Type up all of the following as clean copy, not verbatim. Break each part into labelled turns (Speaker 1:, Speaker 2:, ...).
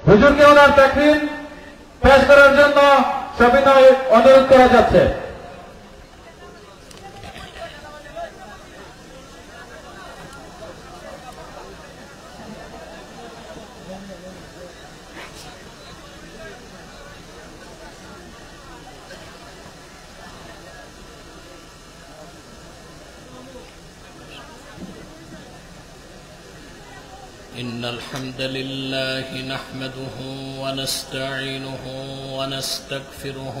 Speaker 1: হুজুরকে ওনার তাকরীর পেশ করার জন্য সবিনয় অনুরোধ করা যাচ্ছে।
Speaker 2: إن الحمد لله نحمده ونستعينه ونستغفره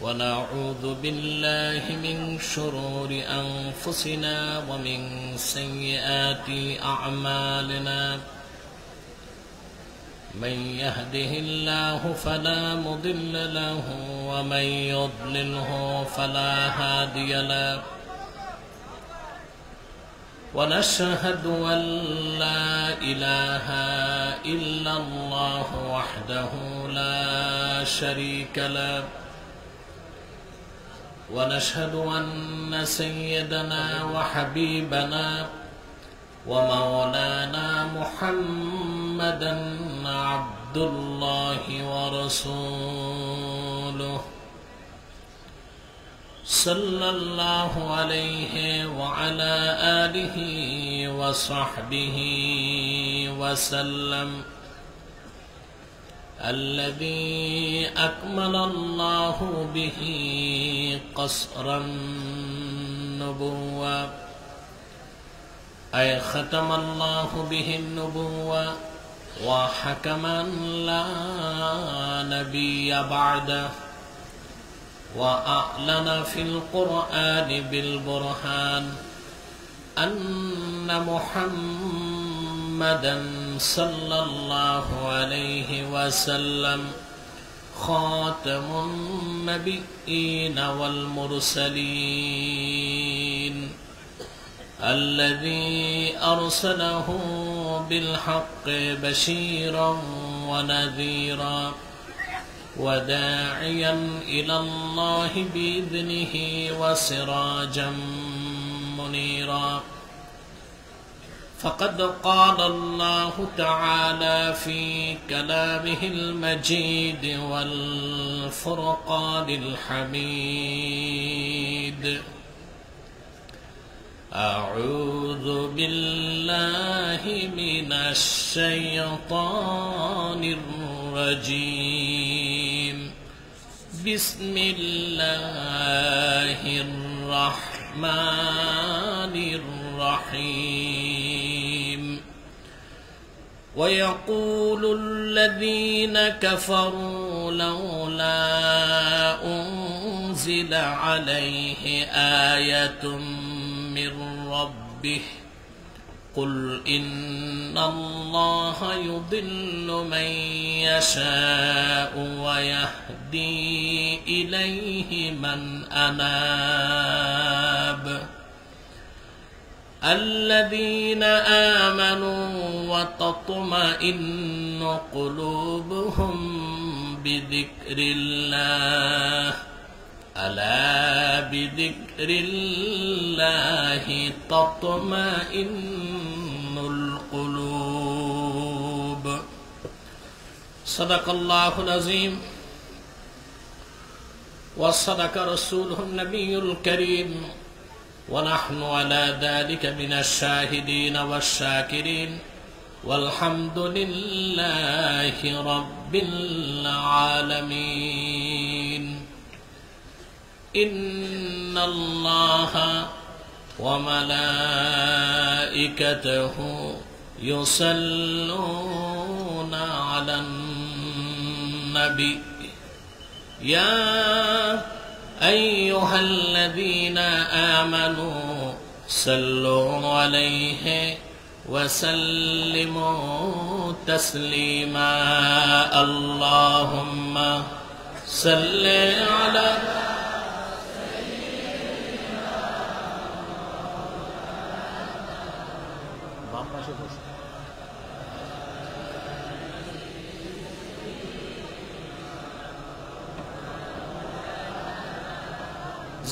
Speaker 2: ونعوذ بالله من شرور أنفسنا ومن سيئات أعمالنا من يهده الله فلا مضل له ومن يضلله فلا هادي له ونشهد أن لا إله إلا الله وحده لا شريك له ونشهد أن سيدنا وحبيبنا ومولانا محمدا عبد الله ورسوله صلى الله عليه وعلى آله وصحبه وسلم الذي أكمل الله به قصر النبوة أي ختم الله به النبوة وحكما لا نبي بعده وأعلن في القرآن بالبرهان أن محمدا صلى الله عليه وسلم خاتم النبيين والمرسلين الذي أرسله بالحق بشيرا ونذيرا وداعيا إلى الله بإذنه وسراجا منيرا فقد قال الله تعالى في كلامه المجيد والفرقان الحميد أعوذ بالله من الشيطان الرجيم بسم الله الرحمن الرحيم ويقول الذين كفروا لولا أنزل عليه آية من ربه قل إن الله يضل من يشاء ويهدي إليه من أناب الذين آمنوا وتطمئن قلوبهم بذكر الله ألا بذكر الله تطمئن القلوب صدق الله العظيم وصدق رسوله النبي الكريم ونحن على ذلك من الشاهدين والشاكرين والحمد لله رب العالمين إن الله وملائكته يصلون على النبي يا أيها الذين آمنوا صلوا عليه وسلموا تسليما اللهم صل على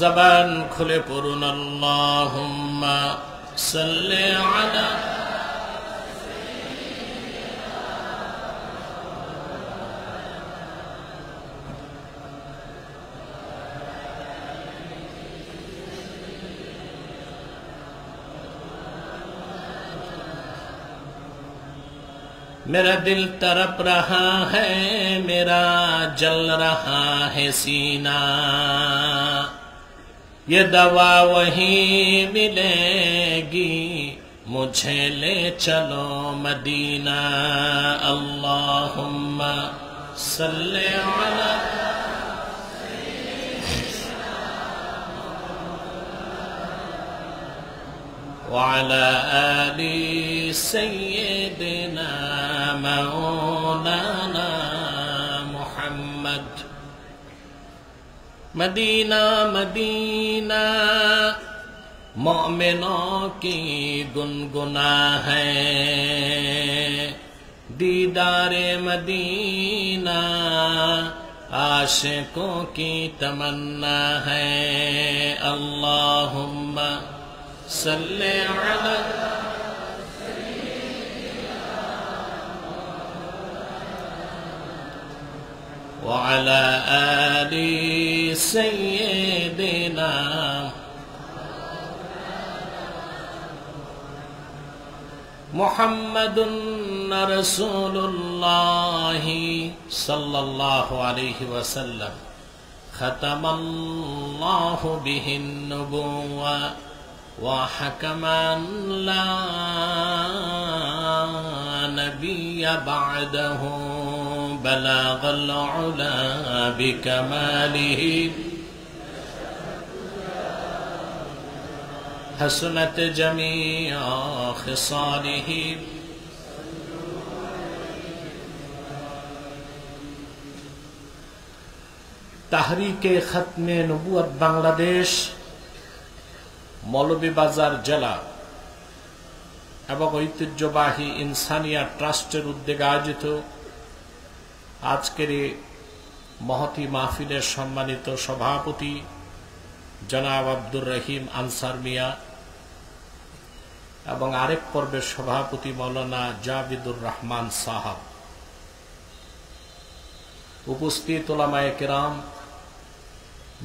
Speaker 2: زبان খুলে পড়ুন আল্লাহুম্মা صل على मेरा दिल तड़प रहा है, मेरा जल रहा है सीना, ये दवा वहीं मिलेगी, मुझे ले चलो मदीना। अल्लाहुम्मा सल्ले अला वअला आलि सय्यिदिना मौलाना मुहम्मद। मदीना मदीना मोमिनों की गुनगुना है, दीदारे मदीना आशिकों की तमन्ना है। अल्लाहुम्मा सल्ले अला वअला आलि सय्यिदिना। मुहम्मदुन रसूलुल्लाहि सल्लल्लाहु अलैहि वसल्लम खतमल्लाहु बिहिन नुबुव्वा व हकमन ला नबिय्य बअदहु बलगल उला बिकमालिहि हसनत जमीअ खिसालिहि। তাহরিকে খতমে নবুয়ত বাংলাদেশ মৌলভীবাজার জেলা এবং ঐতিহ্যবাহী ইনসানিয়া ট্রাস্টের উদ্যোগে আয়োজিত আজকের এই মহতি মাহফিলের সম্মানিত সভাপতি জনাব আব্দুর রহিম আনসার মিয়া এবং আরেক পর্বের সভাপতি মৌলানা জাবিদুর রহমান সাহাব, উপস্থিত উলামায়ে কেরাম,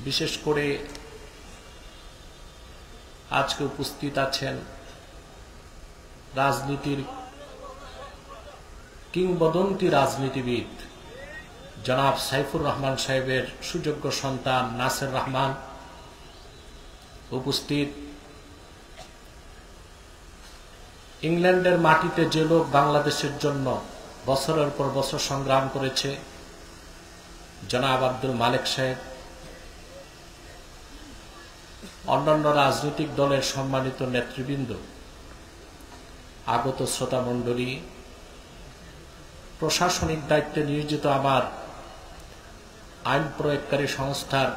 Speaker 2: বিশেষ করে আজকে উপস্থিত আছেন রাজনীতির কিংবদন্তি রাজনীতিবিদ জনাব সাইফুর রহমান সাহেবের সুযোগ্য সন্তান নাসির রহমান, উপস্থিত ইংল্যান্ডের মাটিতে যে লোক বাংলাদেশের জন্য বছরের পর বছর সংগ্রাম করেছে জনাব আব্দুল মালেক সাহেব, অন্যান্য রাজনৈতিক দলের সম্মানিত নেতৃবৃন্দ, আগত শ্রোতা মণ্ডলী, প্রশাসনিক দায়িত্বে নিয়োজিত আমার আইন প্রয়োগকারী সংস্থার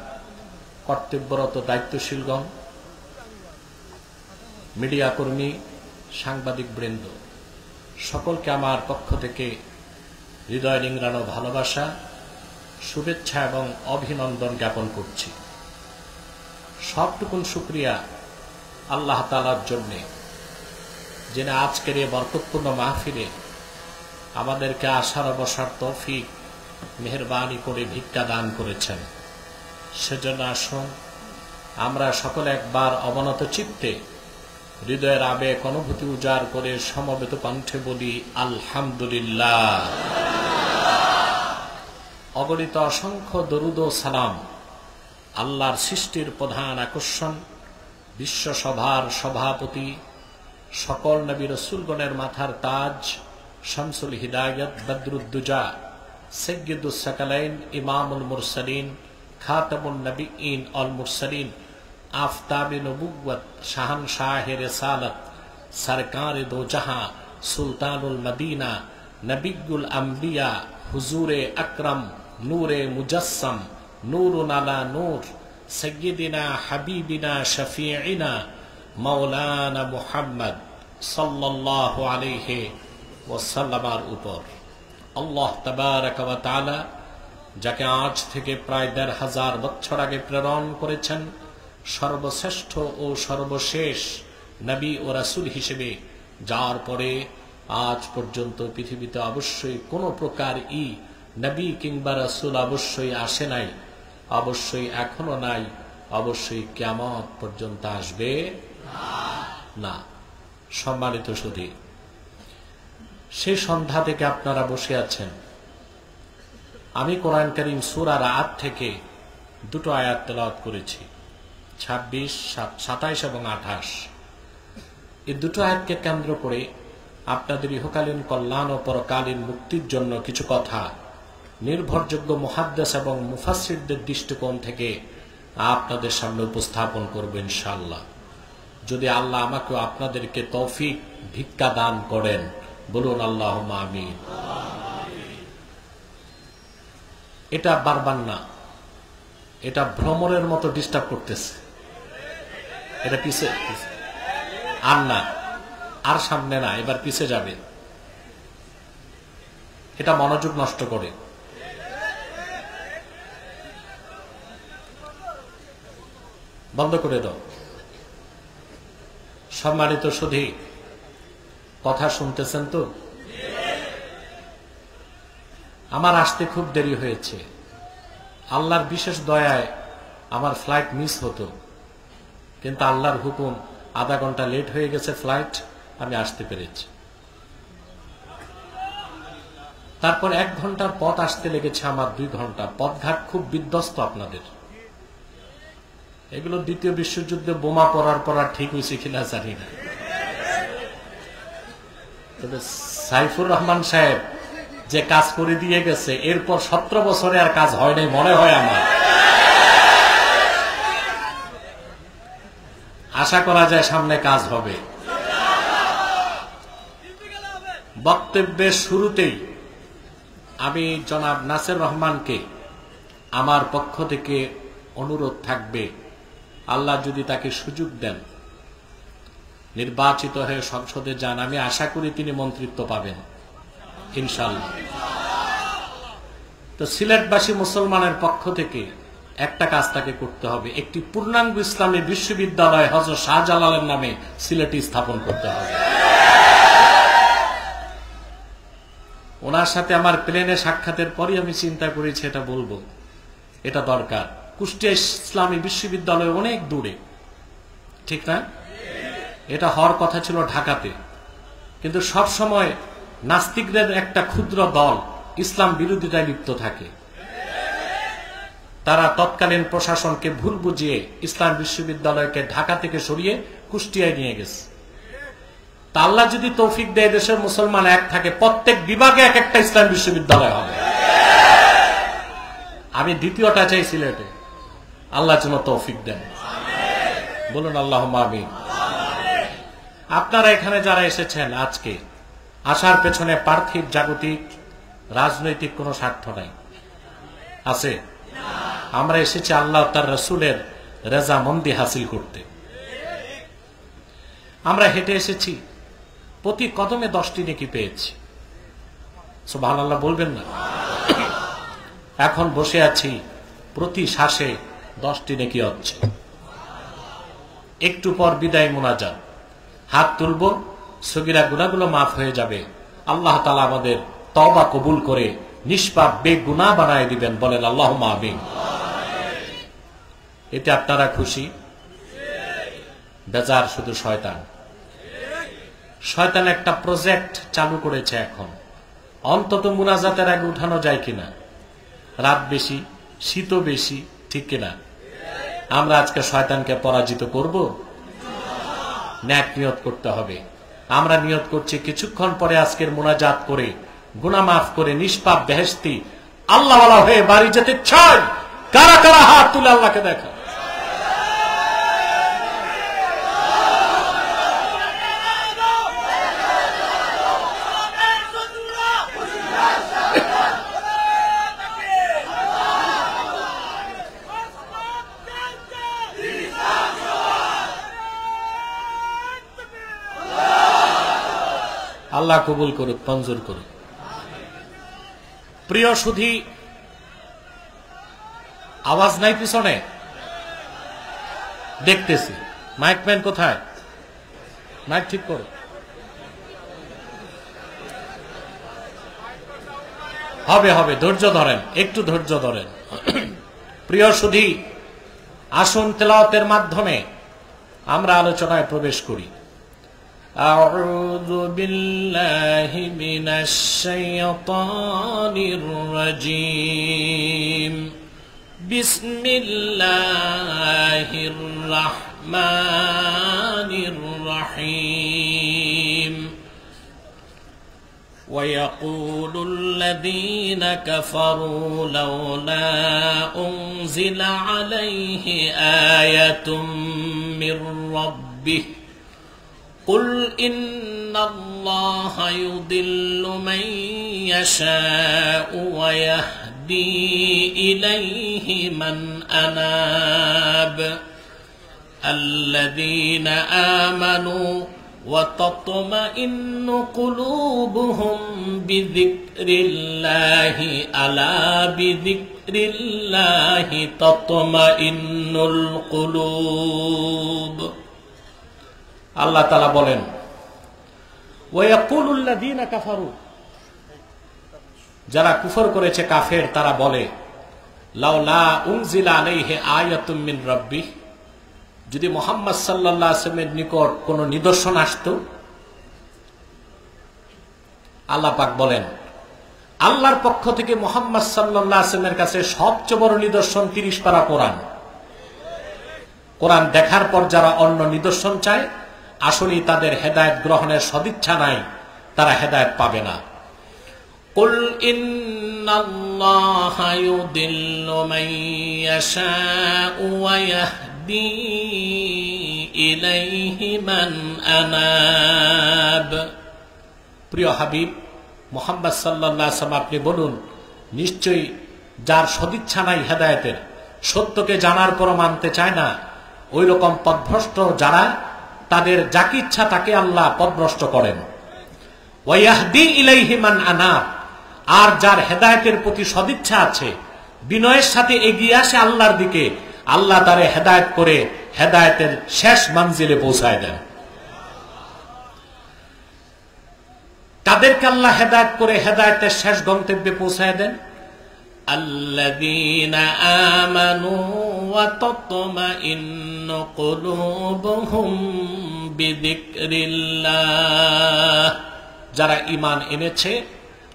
Speaker 2: কর্তব্যরত দায়িত্বশীলগণ, মিডিয়া কর্মী, সাংবাদিক বৃন্দ, সকলকে আমার পক্ষ থেকে হৃদয় নিংড়ানো ভালোবাসা, শুভেচ্ছা এবং অভিনন্দন জ্ঞাপন করছি। সবটুকুন শুকরিয়া আল্লাহ তাআলার জন্যে, যিনি আজকের এই বরকতপূর্ণ মাহফিলে আমাদেরকে আসার বসার তৌফিক মেহেরবানি করে ভিক্ষা দান করেছেন। সেজন্য আসুন আমরা সকলে একবার অবনত চিত্তে হৃদয়ের আবেগ অনুভূতি উজাড় করে সমবেত কণ্ঠে বলি আলহামদুলিল্লাহ। অগণিত অসংখ্য দরুদ ও সালাম আল্লাহর সৃষ্টির প্রধান আকর্ষণ, বিশ্বসভার সভাপতি, সকল নবী রাসূলগণের মাথার তাজ, শামসুল হিদায়াত, বদরুদ্দুজা, সাইয়্যিদুস সাকালাইন, ইমামুল মুরসালিন, খাতামুন নবিয়্যিন আল মুরসালিন, আফতাবে নবুওয়াত, শাহানশাহে রিসালাত, সরকারে দো জাহাঁ, সুলতানুল মদিনা, নবিয়্যুল আম্বিয়া, হুজুরে আকরাম, নূরে মুজাসসাম, নূরুন আলা নূর, সাইয়্যিদিনা হাবিবিনা শফিঈনা মাওলানা মুহাম্মদ সাল্লাল্লাহু আলাইহি ওয়াসাল্লামের উপর আল্লাহ তাবারাক ওয়া তাআলা যাকে আজ থেকে প্রায় ১৫০০ বছর আগে প্রেরণ করেছেন, সর্বশ্রেষ্ঠ ও সর্বশেষ নবী ও রাসূল হিসেবে যার পরে আজ পর্যন্ত পৃথিবীতে অবশ্যই কোনো প্রকার নবী কিংবা রাসূল অবশ্যই আসে নাই, অবশ্যই এখনো নাই, অবশ্যই কিয়ামত পর্যন্ত আসবে না। সম্মানিত সুধী, সেই সন্ধ্যা থেকে আপনারা বসে আছেন। আমি কোরআন কারীম সূরা রাত থেকে দুটো আয়াত তেলাওয়াত করেছি, 26, 27 এবং 28। এই দুটো আয়াতকে কেন্দ্র করে আপনাদের ইহকালীন কল্যাণ ও পরকালীন মুক্তির জন্য কিছু কথা নির্ভরযোগ্য মুহাদ্দিস এবং মুফাসসিরদের দৃষ্টিকোণ থেকে আপনাদের সামনে উপস্থাপন করব ইনশাআল্লাহ, যদি আল্লাহ আমাকে আপনাদেরকে তৌফিক ভিক্ষা দান করেন। বলুন আল্লাহুম্মা আমিন। এটা বারবার না, এটা ভ্রমরের মতো ডিস্টার্ব করতেছে। এটা পিছে আর না, আর সামনে না, এবার পিছে যাবে। এটা মনোযোগ নষ্ট করে। বন্ধ করে দাও। সম্মানিত সুধী, কথা শুনতেছেন তো? আমার আসতে খুব দেরি হয়েছে। আল্লাহর বিশেষ দয়ায় আমার ফ্লাইট মিস হতো, কিন্তু আল্লাহর হুকুম আধা ঘন্টা লেট হয়ে গেছে ফ্লাইট, আমি আসতে পেরেছি। তারপর 1 ঘন্টার পথ আসতে লেগেছে আমার 2 ঘন্টা। পথঘাট খুব বিধ্বস্ত আপনাদের। এগুলো দ্বিতীয় বিশ্বযুদ্ধে বোমা পড়ার পর ঠিক হয়েছে কিনা জানি না, তবে সাইফুর রহমান সাহেব যে কাজ করে দিয়ে গেছে, এরপর 17 বছরে আর কাজ হয় নাই মনে হয় আমার। আশা করা যায় সামনে কাজ হবে। বক্তব্যের শুরুতেই আমি জনাব নাসির রহমানকে আমার পক্ষ থেকে অনুরোধ থাকবে, আল্লাহ যদি তাকে সুযোগ দেন, নির্বাচিত হয়ে সংসদে যান, আমি আশা করি তিনি মন্ত্রিত্ব পাবেন ইনশাআল্লাহ। তো সিলেটবাসী মুসলমানের পক্ষ থেকে একটা কাজ তাকে করতে হবে, একটি পূর্ণাঙ্গ ইসলামী বিশ্ববিদ্যালয় হযরত শাহজালালের নামে সিলেটে স্থাপন করতে হবে। ওনার সাথে আমার প্লেনে সাক্ষাতের পরই আমি চিন্তা করেছি এটা বলবো, এটা দরকার। কুষ্টিয়া ইসলামী বিশ্ববিদ্যালয় অনেক দূরে, ঠিক না? এটা হওয়ার কথা ছিল ঢাকাতে, কিন্তু সব সময় নাস্তিকদের একটা ক্ষুদ্র দল ইসলাম বিরোধিতায় লিপ্ত থাকে। তারা তৎকালীন প্রশাসনকে ভুল বুঝিয়ে ইসলাম বিশ্ববিদ্যালয়কে ঢাকা থেকে সরিয়ে কুষ্টিয়ায় নিয়ে গেছে। তা আল্লাহ যদি তৌফিক দেয়, দেশের মুসলমান এক থাকে, প্রত্যেক বিভাগে এক একটা ইসলাম বিশ্ববিদ্যালয় হবে। আমি দ্বিতীয়টা চাই সিলেটে, আল্লাহ যেন তৌফিক দেন। বলুন আল্লাহুম্মা আমিন। আপনারা এখানে যারা এসেছেন আজকে, আসার পেছনে পার্থিব জাগতিক রাজনৈতিক কোনো স্বার্থ নাই, আছে? আমরা এসেছি আল্লাহ তার রাসূলের রেজামন্দি হাসিল করতে। আমরা হেঁটে এসেছি, প্রতি কদমে 10টি নেকি পেয়েছি। সুবহানাল্লাহ বলবেন না? এখন বসে আছি, প্রতি শ্বাসে 10টি নেকি হচ্ছে। একটু পর বিদায় মুনাজাত, হাত তুলব, সগীরা গুনাহগুলো মাফ হয়ে যাবে। আল্লাহ তাআলা আমাদের তওবা কবুল করে নিষ্পাপ বেগুনাহ বানায় দিবেন। বলেন আল্লাহুম্মা আমিন। এতে আপনারা খুশি? বেজার শুধু শয়তান। শয়তান একটা প্রজেক্ট চালু করেছে এখন, অন্তত মুনাজাতের আগে উঠানো যায় কিনা। রাত বেশি, শীতও বেশি, ঠিক কিনা? আমরা আজকে শয়তানকে পরাজিত করব। ন্যাক নিয়ত করতে হবে। আমরা নিয়ত করছি কিছুক্ষণ পরে আজকের মুনাজাত করে গুনাহ মাফ করে নিষ্পাপ বেহেশতি আল্লাহওয়ালা হয়ে বাড়ি যেতে চাই। কারা কারা হাত তুলে আল্লাহকে দেখা। আল্লাহ কবুল করুক, মঞ্জুর করুক। প্রিয় সুধী, আওয়াজ নাই পিছনে? দেখতেছি। মাইকম্যান কোথায়? মাইক ঠিক করো। হবে হবে, ধৈর্য ধরেন, একটু ধৈর্য ধরেন। প্রিয় সুধী, আসুন তেলাওয়াতের মাধ্যমে আমরা আলোচনায় প্রবেশ করি। আউযু বিল্লাহি মিনাশ শাইতানির রাজীম। বিসমিল্লাহির রাহমানির রাহিম। ويقول الذين كفروا لولا أنزل عليه آية من ربه قل إن الله يضل من يشاء ويهدي إليه من أناب الذين آمنوا وتطمئن قلوبهم بذكر الله ألا بذكر الله تطمئن القلوب। আল্লাহ তাআলা বলেন, ওয়ায়াকুলুল লাযীনা কাফারু, যারা কুফর করেছে কাফের তারা বলে, লাউলা উনজিলা আলাইহি আয়াতুম মিন রাব্বিহ, যদি মুহাম্মদ সাল্লাল্লাহু আলাইহি ওয়াসাল্লামের নিকট কোন নিদর্শন আসতো। আল্লাহ পাক বলেন, আল্লাহর পক্ষ থেকে মুহাম্মদ সাল্লাল্লাহু আলাইহি ওয়াসাল্লামের কাছে সবচেয়ে বড় নিদর্শন 30 পারা কোরআন। কোরআন দেখার পর যারা অন্য নিদর্শন চায়, আসলে তাদের হেদায়েত গ্রহণের সদিচ্ছা নাই, তারা হেদায়েত পাবে না। কুল ইন্নাল্লাহা ইউদিল্লু মান ইয়াশাউ ওয়া ইয়াহদি ইলাইহি মান আনাব। প্রিয় হাবিব মুহাম্মদ সাল্লাল্লাহু আলাইহি ওয়াসাল্লাম, আপনি বলুন, নিশ্চয়ই যার সদিচ্ছা নাই হেদায়েতের, সত্যকে জানার পর মানতে চায় না, ওই রকম পথভ্রষ্ট যারা, তাদের যাকে ইচ্ছা তাকে আল্লাহ পথভ্রষ্ট করেন। ওয়ায়াহদি ইলাইহি মান আনাব, আর যার হেদায়েতের প্রতি সদিচ্ছা আছে, বিনয়ের সাথে এগিয়ে আসে আল্লাহর দিকে, আল্লাহ তারে হেদায়েত করে হেদায়েতের শেষ মঞ্জিলে পৌঁছায় দেন। তাদেরকে আল্লাহ হেদায়েত করে হেদায়েতের শেষ গন্তব্যে পৌঁছায় দেন। الذين آمنوا وتطمئن قلوبهم بذكر الله, যারা ঈমান এনেছে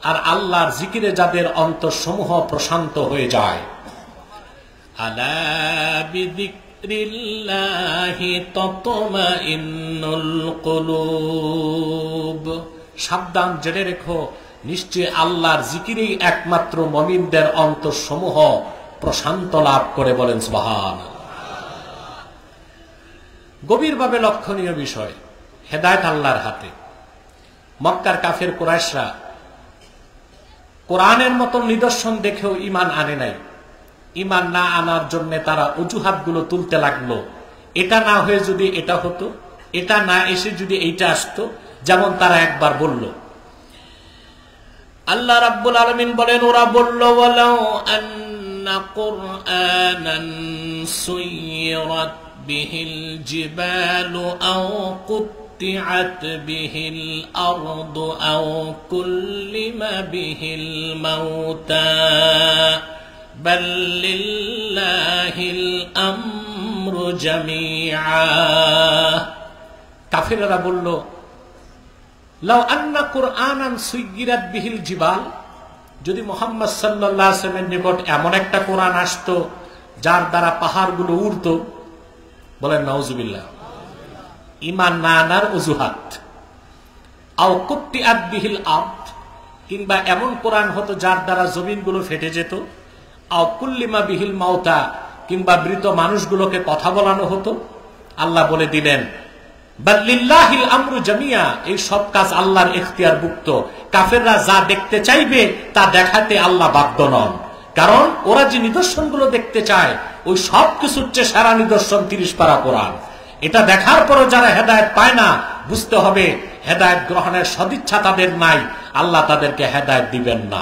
Speaker 2: আর আল্লাহর জিকিরে যাদের অন্তরসমূহ প্রশান্ত হয়ে যায়। আলা বিযিকরিল্লাহি তাতমাইন্নুল কুলুব, সাবধান জেনে রেখো, নিশ্চয় আল্লাহর জিকিরেই একমাত্র মুমিনদের অন্তরসমূহ প্রশান্ত লাভ করে। বলেন সুবহানাল্লাহ। গভীরভাবে লক্ষণীয় বিষয়, হেদায়েত আল্লাহর হাতে। মক্কার কাফের কুরাইশরা কোরআনের মতো নিদর্শন দেখেও ঈমান আনে নাই। ঈমান না আনার জন্য তারা অজুহাতগুলো তুলতে লাগলো, এটা না হয়ে যদি এটা হতো, এটা না এসে যদি এইটা আসতো। যেমন তারা একবার বলল, আল্লাহ রাব্বুল আলামিন বলেন, ওরা বলল, ওয়ালাউ আন্না কুরআনান সুয়িরাত বিহিল জিবালু আও কুত্তিআত বিহিল আরদু আও কুল্লিমা বিহিল মাউতা বাল লিল্লাহিল আমরু জামিআ। কাফিররা বলল, লাউ আন্না কুরআনান সুয়িরাত বিহিল জিবাল, যদি মুহাম্মদ সাল্লাল্লাহু আলাইহি ওয়াসাল্লামের নিকট এমন একটা কোরআন আসতো যার দ্বারা পাহাড়গুলো উড়তো। বলেন নাউজুবিল্লাহ। ঈমান না আনার অজুহাত। আও কুত্তিআত বিহিল আরদ, কিংবা এমন কোরআন হতো যার দ্বারা জমিনগুলো ফেটে যেত। আও কুল্লিমা বিহিল মাউতা, কিংবা মৃত মানুষগুলোকে কথা বলানো হতো। আল্লাহ বলে দিলেন, বাল লিল্লাহিল আমরু জামিয়া, এই সব কাজ আল্লাহর ইখতিয়ারভুক্ত। কাফেররা যা দেখতে চাইবে তা দেখাতে আল্লাহ বাধ্য নন, কারণ ওরা যে নিদর্শনগুলো দেখতে চায় ওই সব কিছুর চেয়ে সারা নিদর্শন 30 পারা কোরআন। এটা দেখার পরও যারা হেদায়েত পায় না, বুঝতে হবে হেদায়েত গ্রহণের সদিচ্ছা তাদের নাই, আল্লাহ তাদেরকে হেদায়েত দিবেন না।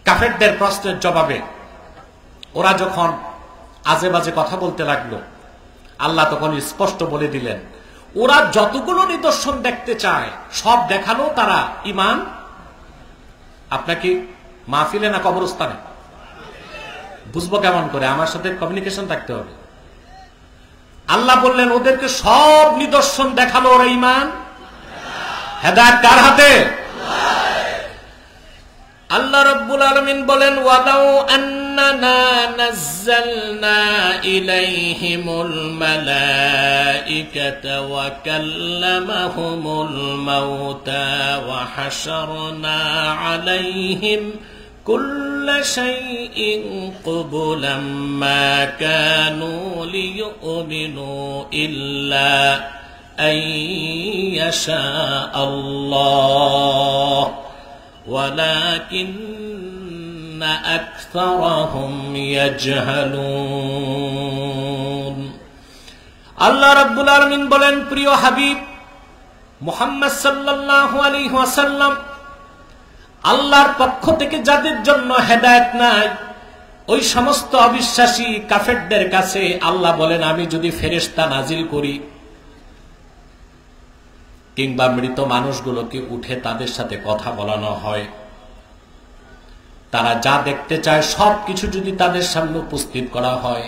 Speaker 2: কাফেরদের প্রশ্নের জবাবে ওরা যখন আজে বাজে কথা বলতে লাগলো, আল্লাহ তখন স্পষ্ট বলে দিলেন, ওরা যতগুলো নিদর্শন দেখতে চায় সব দেখানো তারা ঈমান। আপনাকে মাহফিলে না কবরস্থানে? বুঝবো কেমন করে? আমার সাথে কমিউনিকেশন থাকতে হবে। আল্লাহ বললেন ওদেরকে সব নিদর্শন দেখালো, ওরা ঈমান। হেদায়েত কার হাতে? আল্লাহ রাব্বুল আলামিন বলেন, ওয়ালাউ আন্নানা নাযালনা ইলাইহিমুল মালাইকাতা ওয়া কাল্লামাহুমুল মাউতা ওয়া হাশারনা আলাইহিম কুল্লা শাইইন কুবুলাম মা কানু লিয়ুমিনু ইল্লা আন ইয়াশা আল্লাহ ولكن أكثرهم يجهلون। আল্লাহ রাব্বুল আলামিন বলেন, প্রিয় হাবিব মুহাম্মদ সাল্লাল্লাহু আলাইহি ওয়াসাল্লাম, আল্লাহর পক্ষ থেকে যাদের জন্য হেদায়েত নাই ওই সমস্ত অবিশ্বাসী কাফেরদের কাছে আল্লাহ বলেন, আমি যদি ফেরেশতা নাজিল করি কিংবা মৃত মানুষগুলোকে উঠে তাদের সাথে কথা বলানো হয়, তারা যা দেখতে চায় সবকিছু যদি তাদের সামনে উপস্থিত করা হয়,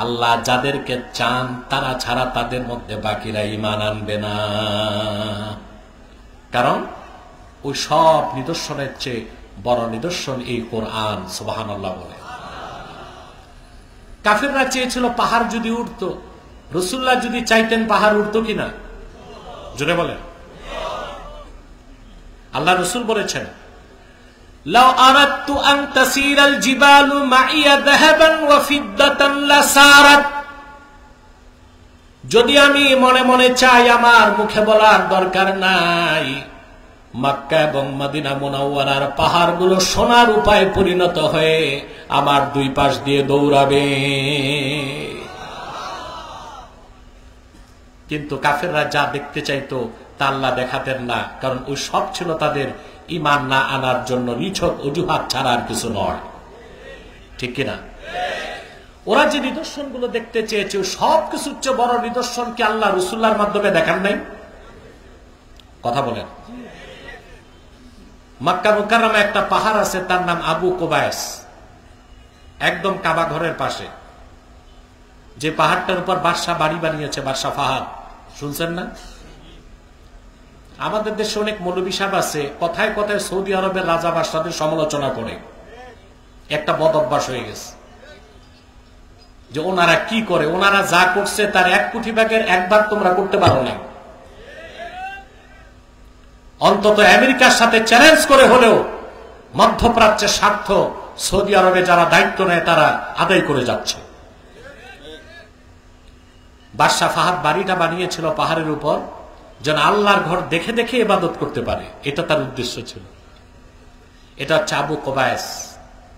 Speaker 2: আল্লাহ যাদেরকে চান তারা ছাড়া তাদের মধ্যে বাকিরা ঈমান আনবে না। কারণ ওই সব নিদর্শনের চেয়ে বড় নিদর্শন এই কোরআন। সুবহানাল্লাহ বলে। কাফেররা চেয়েছিল পাহাড় যদি উঠতো, রাসূলুল্লাহ যদি চাইতেন পাহাড় উঠতো কিনা? জোরে বলেন। আল্লাহ রাসূল বলেছেন, লাউ আরাদতু আন তাসিরাল জিবালু মাইয়া যাহাবান ওয়া ফিদ্দাতান লাসারাত, যদি আমি মনে মনে চাই, আমার মুখে বলার দরকার নাই, মক্কা এবং মদিনা মুনাওয়ারার পাহাড়গুলো সোনার উপায়ে পরিণত হয়ে আমার দুই পাশ দিয়ে দৌড়াবে। কিন্তু কাফেররা যা দেখতে চাইতো তা আল্লাহ দেখাতেন না, কারণ ওই সব ছিল তাদের ঈমান না আনার জন্য নিছক অজুহাত ছাড়া আর কিছু নয়। ঠিক কিনা? ওরা যে নিদর্শন গুলো দেখতে চেয়েছে সবকিছুর চেয়ে বড় নিদর্শন কি আল্লাহ রাসূলুল্লাহর মাধ্যমে দেখান নাই? কথা বলেন। মক্কা মুকাররমে একটা পাহাড় আছে, তার নাম আবু কুবায়স, একদম কাবা ঘরের পাশে, যে পাহাড়টার উপর বাদশা বাড়ি বানিয়েছে, বাদশা ফাহাদ। শুনছেন না? আমাদের দেশে অনেক মৌলবী সাহেব আছে, কথায় কথায় সৌদি আরবের রাজা বাদশাদের সমালোচনা করে। একটা বদ অভ্যাস হয়ে গেছে যে ওনারা কি করে, ওনারা যা করছে তার 1 কোটি ভাগের 1 ভাগ তোমরা করতে পারো না। অন্তত আমেরিকার সাথে চ্যালেঞ্জ করে হলেও মধ্যপ্রাচ্যের স্বার্থ সৌদি আরবে যারা দায়িত্ব নেয় তারা আদায় করে যাচ্ছে। বাদশা ফাহাদ বাড়িটা বানিয়েছিল পাহাড়ের উপর, যেন আল্লাহর ঘর দেখে দেখে ইবাদত করতে পারে, এটা তার উদ্দেশ্য ছিল। এটা হচ্ছে আবু কুবায়স,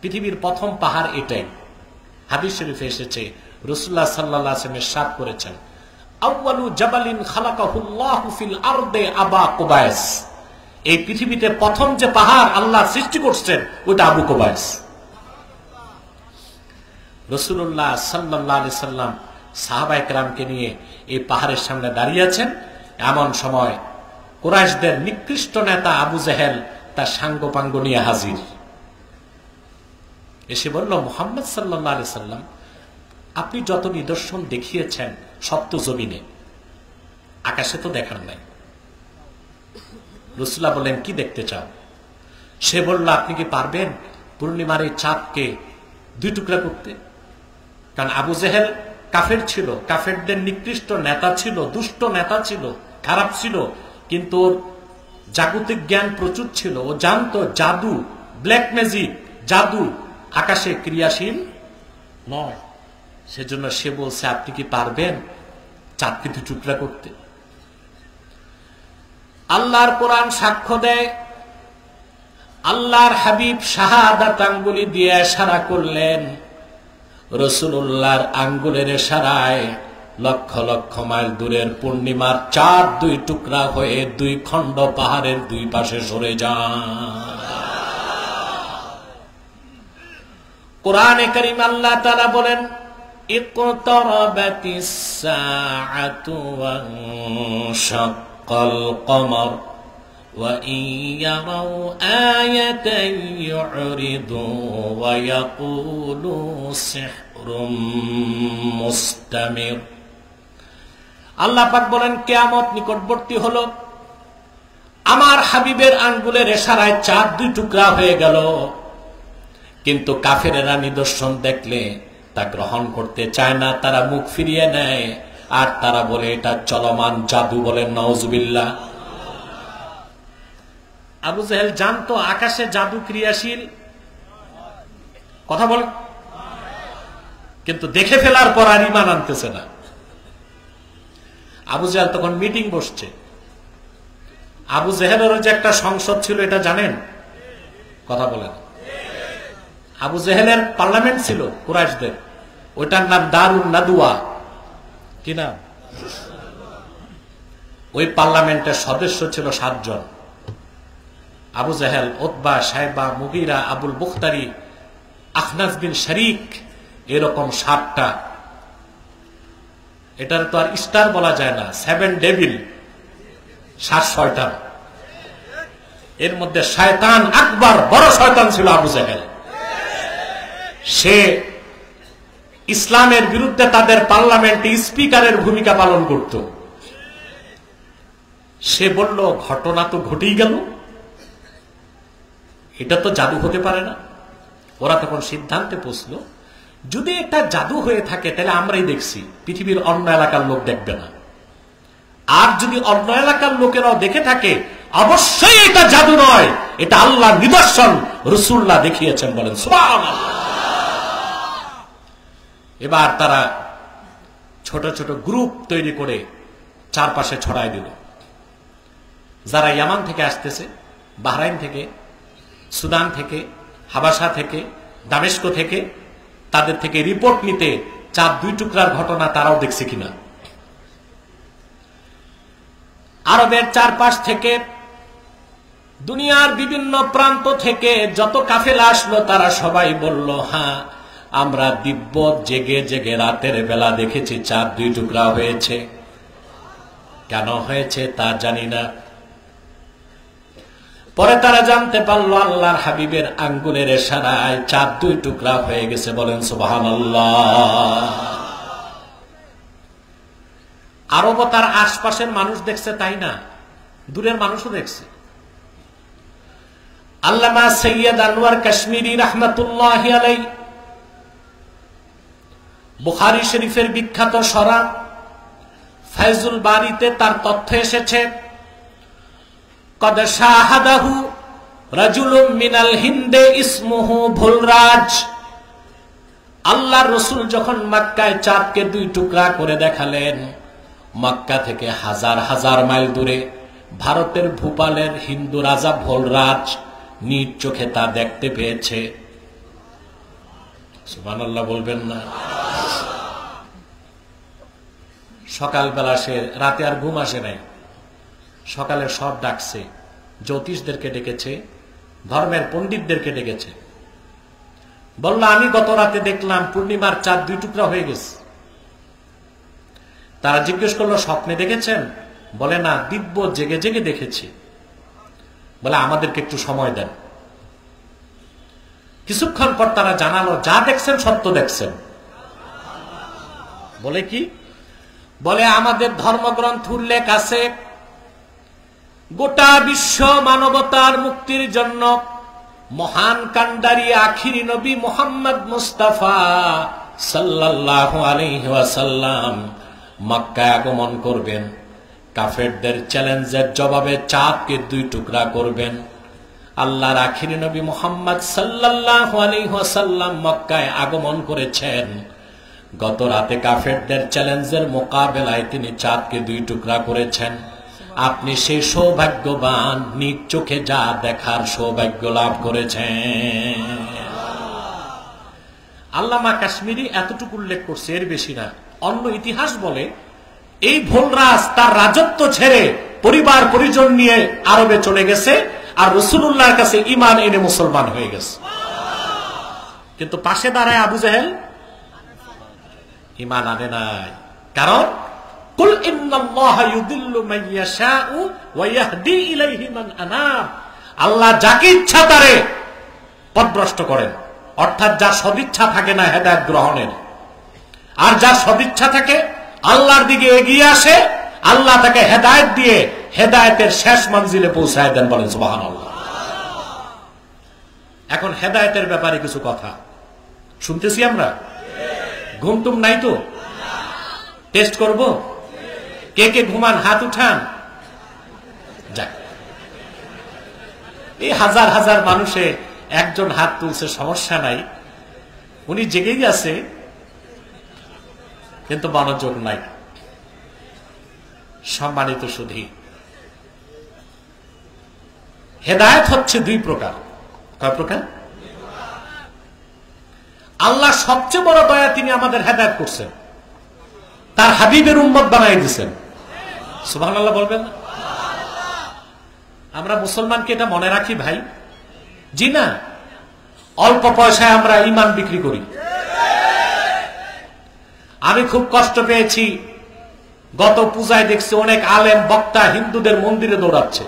Speaker 2: পৃথিবীর প্রথম পাহাড় এটাই। হাদিস শরীফে এসেছে, রাসূলুল্লাহ সাল্লাল্লাহু আলাইহি ওয়াসাল্লাম ইরশাদ করেছেন, আউয়ালু জাবালিন খালাকাহুল্লাহু ফিল আরদে আবা কুবায়স, এই পৃথিবীতে প্রথম যে পাহাড় আল্লাহ সৃষ্টি করছেন ওটা আবু কুবায়স। রাসূলুল্লাহ সাল্লাল্লাহু আলাইহি ওয়াসাল্লাম সাহাবায়ে কেরামকে নিয়ে এই পাহাড়ের সামনে দাঁড়িয়ে আছেন। এমন সময় কুরাইশদের নিকৃষ্ট নেতা আবু জেহেল তার সাঙ্গপাঙ্গ নিয়ে হাজির। এসে বলল, মুহাম্মদ সাল্লাল্লাহু আলাইহি ওয়াসাল্লাম, আপনি যত নিদর্শন দেখিয়েছেন সব তো জমিনে, আকাশে তো দেখার নাই। রাসূলুল্লাহ বললেন, কি দেখতে চাও? সে বলল, আপনি কি পারবেন পূর্ণিমার এই চাঁদকে 2 টুকরা করতে? কারণ আবু জেহেল কাফের ছিল, কাফেরদের নিকৃষ্ট নেতা ছিল, দুষ্ট নেতা ছিল, খারাপ ছিল, কিন্তু ওর জাগতিক জ্ঞান প্রচুর ছিল। ও জানতো জাদু, ব্ল্যাক ম্যাজিক, জাদু আকাশে ক্রিয়াশীল নয়। সেজন্য সে বলছে, আপনি কি পারবেন চাঁদকে 2 টুকরা করতে? আল্লাহর কোরআন সাক্ষ্য দেয়, আল্লাহর হাবিব শাহাদাত আঙ্গুলি দিয়ে ইশারা করলেন, রাসূলুল্লাহর আঙ্গুলের ইশারায় লক্ষ লক্ষ মাইল দূরের পূর্ণিমার চাঁদ 2 টুকরা হয়ে 2 খণ্ড পাহাড়ের 2 পাশে সরে যায়। কোরআনে কারীম আল্লাহ তাআলা বলেন, ইকতারাবাতিস সাআতু ওয়ানশাক্কাল কমর ওয়া ইয়ারাউ আয়াতান ইউরিদু ওয়া ইয়াকুলু সিহরুম মুস্তামির। আল্লাহ পাক বলেন, কিয়ামত নিকটবর্তী হলো, আমার হাবিবের আঙ্গুলের ইশারায় চাঁদ দুই টুকরা হয়ে গেল, কিন্তু কাফেরেরা নিদর্শন দেখলে তা গ্রহণ করতে চায় না, তারা মুখ ফিরিয়ে নেয়, আর তারা বলে এটা চলমান জাদু। বলেন নাউজুবিল্লাহ। আবু জেহেল জানতো আকাশে জাদু ক্রিয়াশীল, কথা বল, কিন্তু দেখে ফেলার পর আর ঈমান আনতেছে না। আবু জেহেল তখন মিটিং বসছে। আবু জেহেলের যে একটা সংসদ ছিল এটা জানেন, কথা বলেন। আবু জেহেলের পার্লামেন্ট ছিল কুরাইশদের, ওইটার নাম দারুন নাদুয়া। কি নাম? ওই পার্লামেন্টের সদস্য ছিল 7 জন। আবু জেহেল, উতবা, সাইবা, মুগীরা, আবুল বুখতারি, আখনাস বিন শরীক, এরকম 7টা। এটার তো আর স্টার বলা যায় না, 7 ডেভিল, 7 শয়তান। এর মধ্যে শয়তান আকবর, বড় শয়তান ছিল আবু জেহেল। সে ইসলামের বিরুদ্ধে তাদের পার্লামেন্টে স্পিকারের ভূমিকা পালন করত। সে বলল, ঘটনা তো ঘটেই গেল, এটা তো জাদু হতে পারে না। ওরা তখন সিদ্ধান্তে পৌঁছল, যদি এটা জাদু হয়ে থাকে তাহলে আমরাই দেখছি, পৃথিবীর অন্য এলাকার লোক দেখবে না। আর যদি অন্য এলাকার লোকেরাও দেখে থাকে, অবশ্যই এটা জাদু নয়, এটা আল্লাহর নিদর্শন, রাসূলুল্লাহ দেখিয়েছেন। বলেন সুবহানাল্লাহ। এবার তারা ছোট ছোট গ্রুপ তৈরি করে চারপাশে ছড়াই দিল। যারা ইয়ামান থেকে আসতেছে, বাহরাইন থেকে, সুদান থেকে, হাবাসা থেকে, দামেস্ক থেকে, তাদের থেকে রিপোর্ট নিতে চাঁদ দুই টুকরার ঘটনা তারাও দেখছে কিনা। আরবের চারপাশ থেকে, দুনিয়ার বিভিন্ন প্রান্ত থেকে যত কাফেলা আসলো, তারা সবাই বলল, হ্যাঁ আমরা দিব্য জেগে জেগে রাতের বেলা দেখেছি চাঁদ দুই টুকরা হয়েছে। কেন হয়েছে তা জানি না। পরে তারা জানতে পারলো আল্লাহর হাবিবের আঙ্গুলের ইশারায় চাঁদ দুই টুকরা হয়ে গেছে। বলেন সুবহানাল্লাহ। আরব তার আশপাশের মানুষ দেখছে তাই না, দূরের মানুষও দেখছে। আল্লামা সৈয়দ আনোয়ার কাশ্মীরি রাহমাতুল্লাহি আলাইহি বুখারী শরীফের বিখ্যাত সরা ফায়জুল বারীতে তার তথ্য এসেছে, কদ শাহাদাহু রাজুলুম মিনাল হিন্দে ইসমুহু ভুলরাজ। আল্লাহর রাসূল যখন মক্কায় চাঁদকে দুই টুকরা করে দেখালেন, মক্কা থেকে হাজার হাজার মাইল দূরে ভারতের ভূপালের হিন্দু রাজা ভোলরাজ নিজ চোখে তা দেখতে পেয়েছে। সুবহানাল্লাহ বলবেন না? সকালবেলা সে, রাতে আর ঘুম আসে নাই, সকালে সব ডাকছে, জ্যোতিষদেরকে ডেকেছে, ধর্মের পণ্ডিতদেরকে ডেকেছে। বলল, আমি গত রাতে দেখলাম পূর্ণিমার চাঁদ দুই টুকরা হয়ে গেছে। তারা জিজ্ঞেস করলো, স্বপ্নে দেখেছেন? বলে না, দিব্য জেগে জেগে দেখেছি। বলে আমাদেরকে একটু সময় দেন। কিছুক্ষণ পর তারা জানালো, যা দেখছেন সত্য দেখছেন। বলে কি? বলে আমাদের ধর্মগ্রন্থ উল্লেখ আছে, গোটা বিশ্ব মানবতার মুক্তির জন্য মহান কান্ডারি আখিরি নবী মুহাম্মদ মুস্তাফা সাল্লাল্লাহু আলাইহি ওয়াসাল্লাম মক্কায় আগমন করবেন। কাফেরদের চ্যালেঞ্জের জবাবে চাঁদকে দুই টুকরা করবেন। আল্লাহর আখিরি নবী মুহাম্মদ সাল্লাল্লাহু আলাইহি ওয়াসাল্লাম মক্কায় আগমন করেছেন। গত রাতে কাফেরদের চ্যালেঞ্জের মোকাবেলায় তিনি চাঁদকে দুই টুকরা করেছেন। আপনি সেই সৌভাগ্যবান, নিজ চোখে যা দেখার সৌভাগ্য লাভ করেছেন। আল্লামা কাশ্মীরি এতটুকু উল্লেখ করছে, এর বেশি না। অন্য ইতিহাস বলে এই ভোলরাজ তার রাজত্ব ছেড়ে পরিবার পরিজন নিয়ে আরবে চলে গেছে, আর রাসূলুল্লাহর কাছে ঈমান এনে মুসলমান হয়ে গেছে। কিন্তু পাশে দাঁড়ায় আবু জেহেল ঈমান আনে নাই। কারণ কুল ইন্নাল্লাহা ইউদিল্লু মান ইয়াশাউ ওয়া ইয়াহদি ইলাইহি মান আনাব, আল্লাহ যাকে ইচ্ছা তারে পথভ্রষ্ট করেন, অর্থাৎ যার সদিচ্ছা থাকে না হেদায়েত গ্রহণের, আর যার সদিচ্ছা থাকে আল্লাহর দিকে এগিয়ে আসে, আল্লাহ তাকে হেদায়েত দিয়ে হেদায়েতের শেষ মঞ্জিলে পৌঁছায় দেন। বলেন সুবহানাল্লাহ। এখন হেদায়েতের ব্যাপারে কিছু কথা শুনতেছি আমরা। ঘুমটুম নাই তো? টেস্ট করব? কে কে ঘুমান হাত উঠান। যাক, এই হাজার হাজার মানুষে একজন হাত তুলছে, সমস্যা নাই, উনি জেগেই আছে, কিন্তু মনোযোগ নাই। সম্মানিত সুধী, হেদায়েত হচ্ছে দুই প্রকার। কয় প্রকার? আল্লাহ সবচেয়ে বড় দয়া, তিনি আমাদের হেদায়েত করছেন, তার হাবিবের উম্মত বানাই দিয়েছেন। সুবহানাল্লাহ বলবেন না? আমরা মুসলমানকে এটা মনে রাখি ভাই? জি না, অল্প পয়সায় আমরা ঈমান বিক্রি করি। আমি খুব কষ্ট পেয়েছি, গত পূজায় দেখছি অনেক আলেম বক্তা হিন্দুদের মন্দিরে দৌড়াচ্ছে।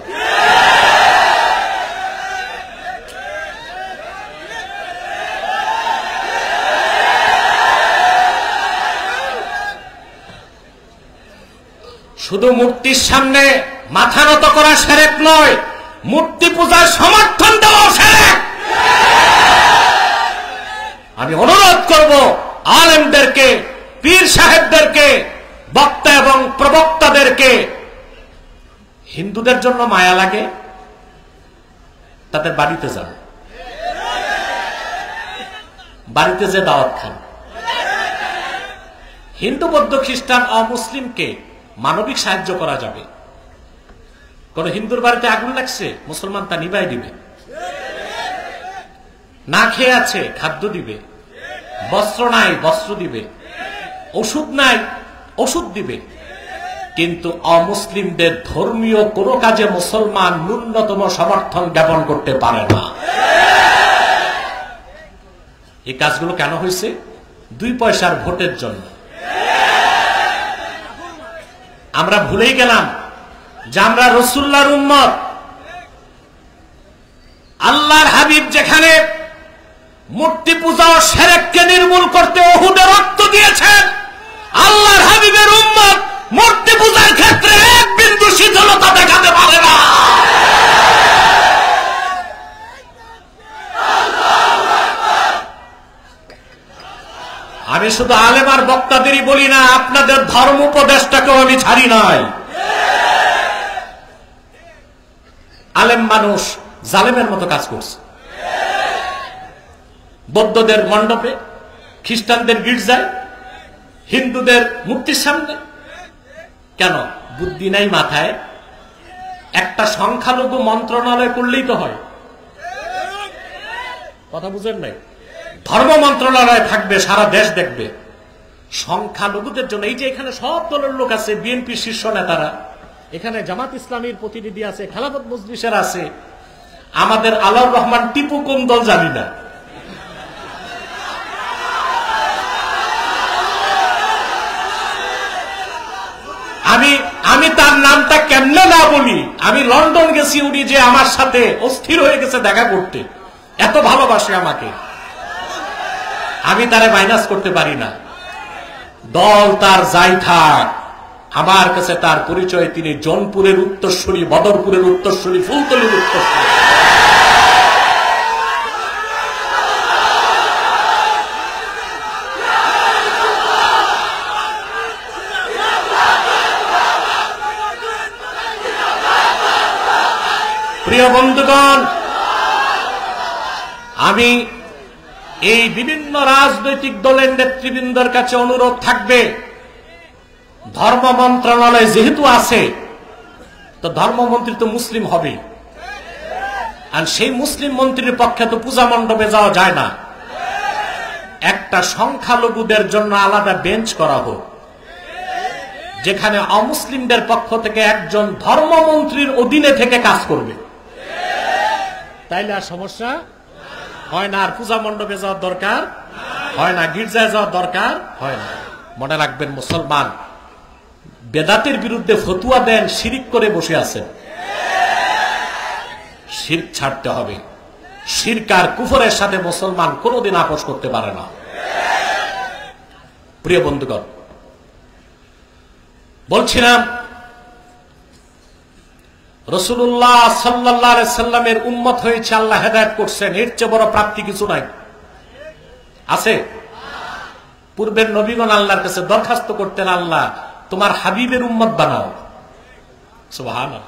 Speaker 2: শুধু মূর্তির সামনে মাথা নত করা শিরক নয়, মূর্তি পূজার সমর্থন দেওয়া শিরক। আমি অনুরোধ করব আলেমদেরকে, পীর সাহেবদেরকে, বক্তা এবং প্রবক্তাদেরকে, হিন্দুদের জন্য মায়া লাগে তাদের বাড়িতে যান, বাড়িতে যে দাওয়াত খান। হিন্দু, বৌদ্ধ, খ্রিস্টান, অমুসলিমকে মানবিক সাহায্য করা যাবে। কোন হিন্দুর বাড়িতে আগুন লাগছে, মুসলমান তা নিভাই দিবে। না খেয়ে আছে, খাদ্য দিবে। বস্ত্র নাই, বস্ত্র দিবে। ওষুধ নাই, ওষুধ দিবে। কিন্তু অমুসলিমদের ধর্মীয় কোন কাজে মুসলমান ন্যূনতম সমর্থন জ্ঞাপন করতে পারে না। এই কাজগুলো কেন হয়েছে? 2 পয়সার ভোটের জন্য। আমরা ভুলেই গেলাম যে আমরা রাসূলুল্লাহর উম্মত। আল্লাহর হাবিব যেখানে মূর্তি পূজা ও শিরককে নির্মূল করতে উহুদে রক্ত দিয়েছেন, আল্লাহর হাবিবের উম্মত মূর্তি পূজার ক্ষেত্রে এক বিন্দু শিথিলতা দেখাতে পারে না। আমি শুধু আলেম আর বক্তাদেরই বলি না, আপনাদের ধর্ম উপদেশটাকেও আমি ছাড়ি নাই। আলেম মানুষ জালেমের মতো কাজ করছে। বৌদ্ধদের মণ্ডপে, খ্রিস্টানদের গির্জায়, হিন্দুদের মূর্তির সামনে। কেন? বুদ্ধি নাই মাথায়? একটা সংখ্যালঘু মন্ত্রণালয় করলেই তো হয়। কথা বুঝেন নাই? ধর্ম মন্ত্রণালয় থাকবে, সারা দেশ দেখবে। সংখ্যালঘুদের জন্য, এই যে এখানে সব দলের লোক আছে, বিএনপির শীর্ষ নেতারা, এখানে জামাত ইসলামীর প্রতিনিধি আছে, খেলাফত মজলিসের আছে, আমাদের আলাউর রহমান টিপু কোন দল জানি না। আমি তার নামটা কেমনে না বলি। আমি লন্ডন গেছি, উনি যে আমার সাথে অস্থির হয়ে গেছে দেখা করতে, এত ভালোবাসে আমাকে। আমি তারে মাইনাস করতে পারি না। দল তার যাই থাক, আমার কাছে তার পরিচয় তিনি জনপুরের উত্তরসূরি, বদরপুরের উত্তরসূরি, ফুলতলির উত্তরসূরি। প্রিয় বন্ধুগণ, আমি এই বিভিন্ন রাজনৈতিক দলের নেতৃবৃন্দের কাছে অনুরোধ থাকবে, ধর্ম মন্ত্রণালয় যেহেতু আছে, তো ধর্মমন্ত্রী তো মুসলিম হবে, আর সেই মুসলিম মন্ত্রীর পক্ষে তো পূজা মণ্ডপে যাওয়া যায় না। একটা সংখ্যালঘুদের জন্য আলাদা বেঞ্চ করা হোক, যেখানে অমুসলিমদের পক্ষ থেকে একজন ধর্মমন্ত্রীর অধীনে থেকে কাজ করবে। তাইলে আর সমস্যা হয় না, আর পূজা মণ্ডপে যাওয়ার দরকার হয় না, গির্জায় যাওয়ার দরকার হয় না। মনে রাখবেন মুসলমান বেদাতের বিরুদ্ধে ফতুয়া দেন, শিরিক করে বসে আছেন। শিরক ছাড়তে হবে। শিরক আর কুফরের সাথে মুসলমান কোনোদিন আপোষ করতে পারে না। প্রিয় বন্ধুগণ, বলছিলাম রাসূলুল্লাহ সাল্লাল্লাহু আলাইহি সাল্লামের উম্মত হয়েছে, আল্লাহ হেদায়েত করছেন, এর চেয়ে বড় প্রাপ্তি কিছু নাই। আছে? পূর্বের নবীগণ আল্লাহর কাছে দরখাস্ত করতেন, আল্লাহ তোমার হাবিবের উম্মত বানাও। সুবহানাল্লাহ।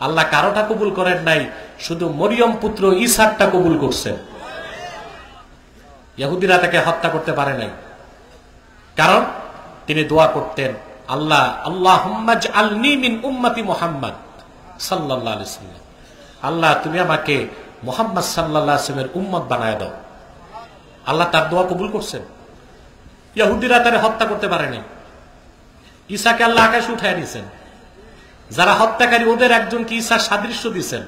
Speaker 2: আল্লাহ কারোটা কবুল করেন নাই, শুধু মরিয়ম পুত্র ঈসারটা কবুল করছেন। ইহুদিরা তাকে হত্যা করতে পারে নাই, কারণ তিনি দোয়া করতেন, আল্লাহ আল্লাহুম্মা জআলনি মিন উম্মতি মুহাম্মদ সাল্লাল্লাহু আলাইহি ওয়াসাল্লাম, আল্লাহ তুমি আমাকে মুহাম্মদ সাল্লাল্লাহু আলাইহি ওয়াসাল্লামের উম্মত বানায় দাও। আল্লাহ তার দোয়া কবুল করছেন। ইহুদিরা তারে হত্যা করতে পারে নাই। ঈসাকে আল্লাহ আকাশে উঠায় নিয়েছেন। যারা হত্যাকারী ওদের একজনকে ঈসার সাদৃশ্য দিয়েছেন,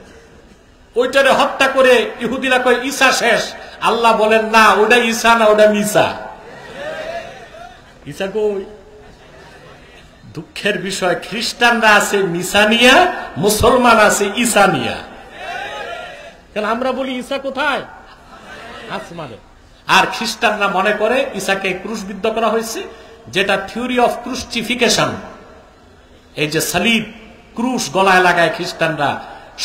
Speaker 2: ওইটারে হত্যা করে ইহুদিরা কয় ঈসা শেষ। আল্লাহ বলেন না, ওটা ঈসা না, ওটা মিসা। ঈসা কই? দুঃখের বিষয়, খ্রিস্টানরা আছে মিসানিয়া, মুসলমান আছে ঈসানিয়া। কেন আমরা বলি ঈসা কোথায়? আসমানে। আর খ্রিস্টানরা মনে করে ঈসাকে ক্রুশবিদ্ধ করা হয়েছে, যেটা থিওরি অফ ক্রুশিফিকেশন। এই যে সালিব, ক্রুশ গলায় লাগায় খ্রিস্টানরা,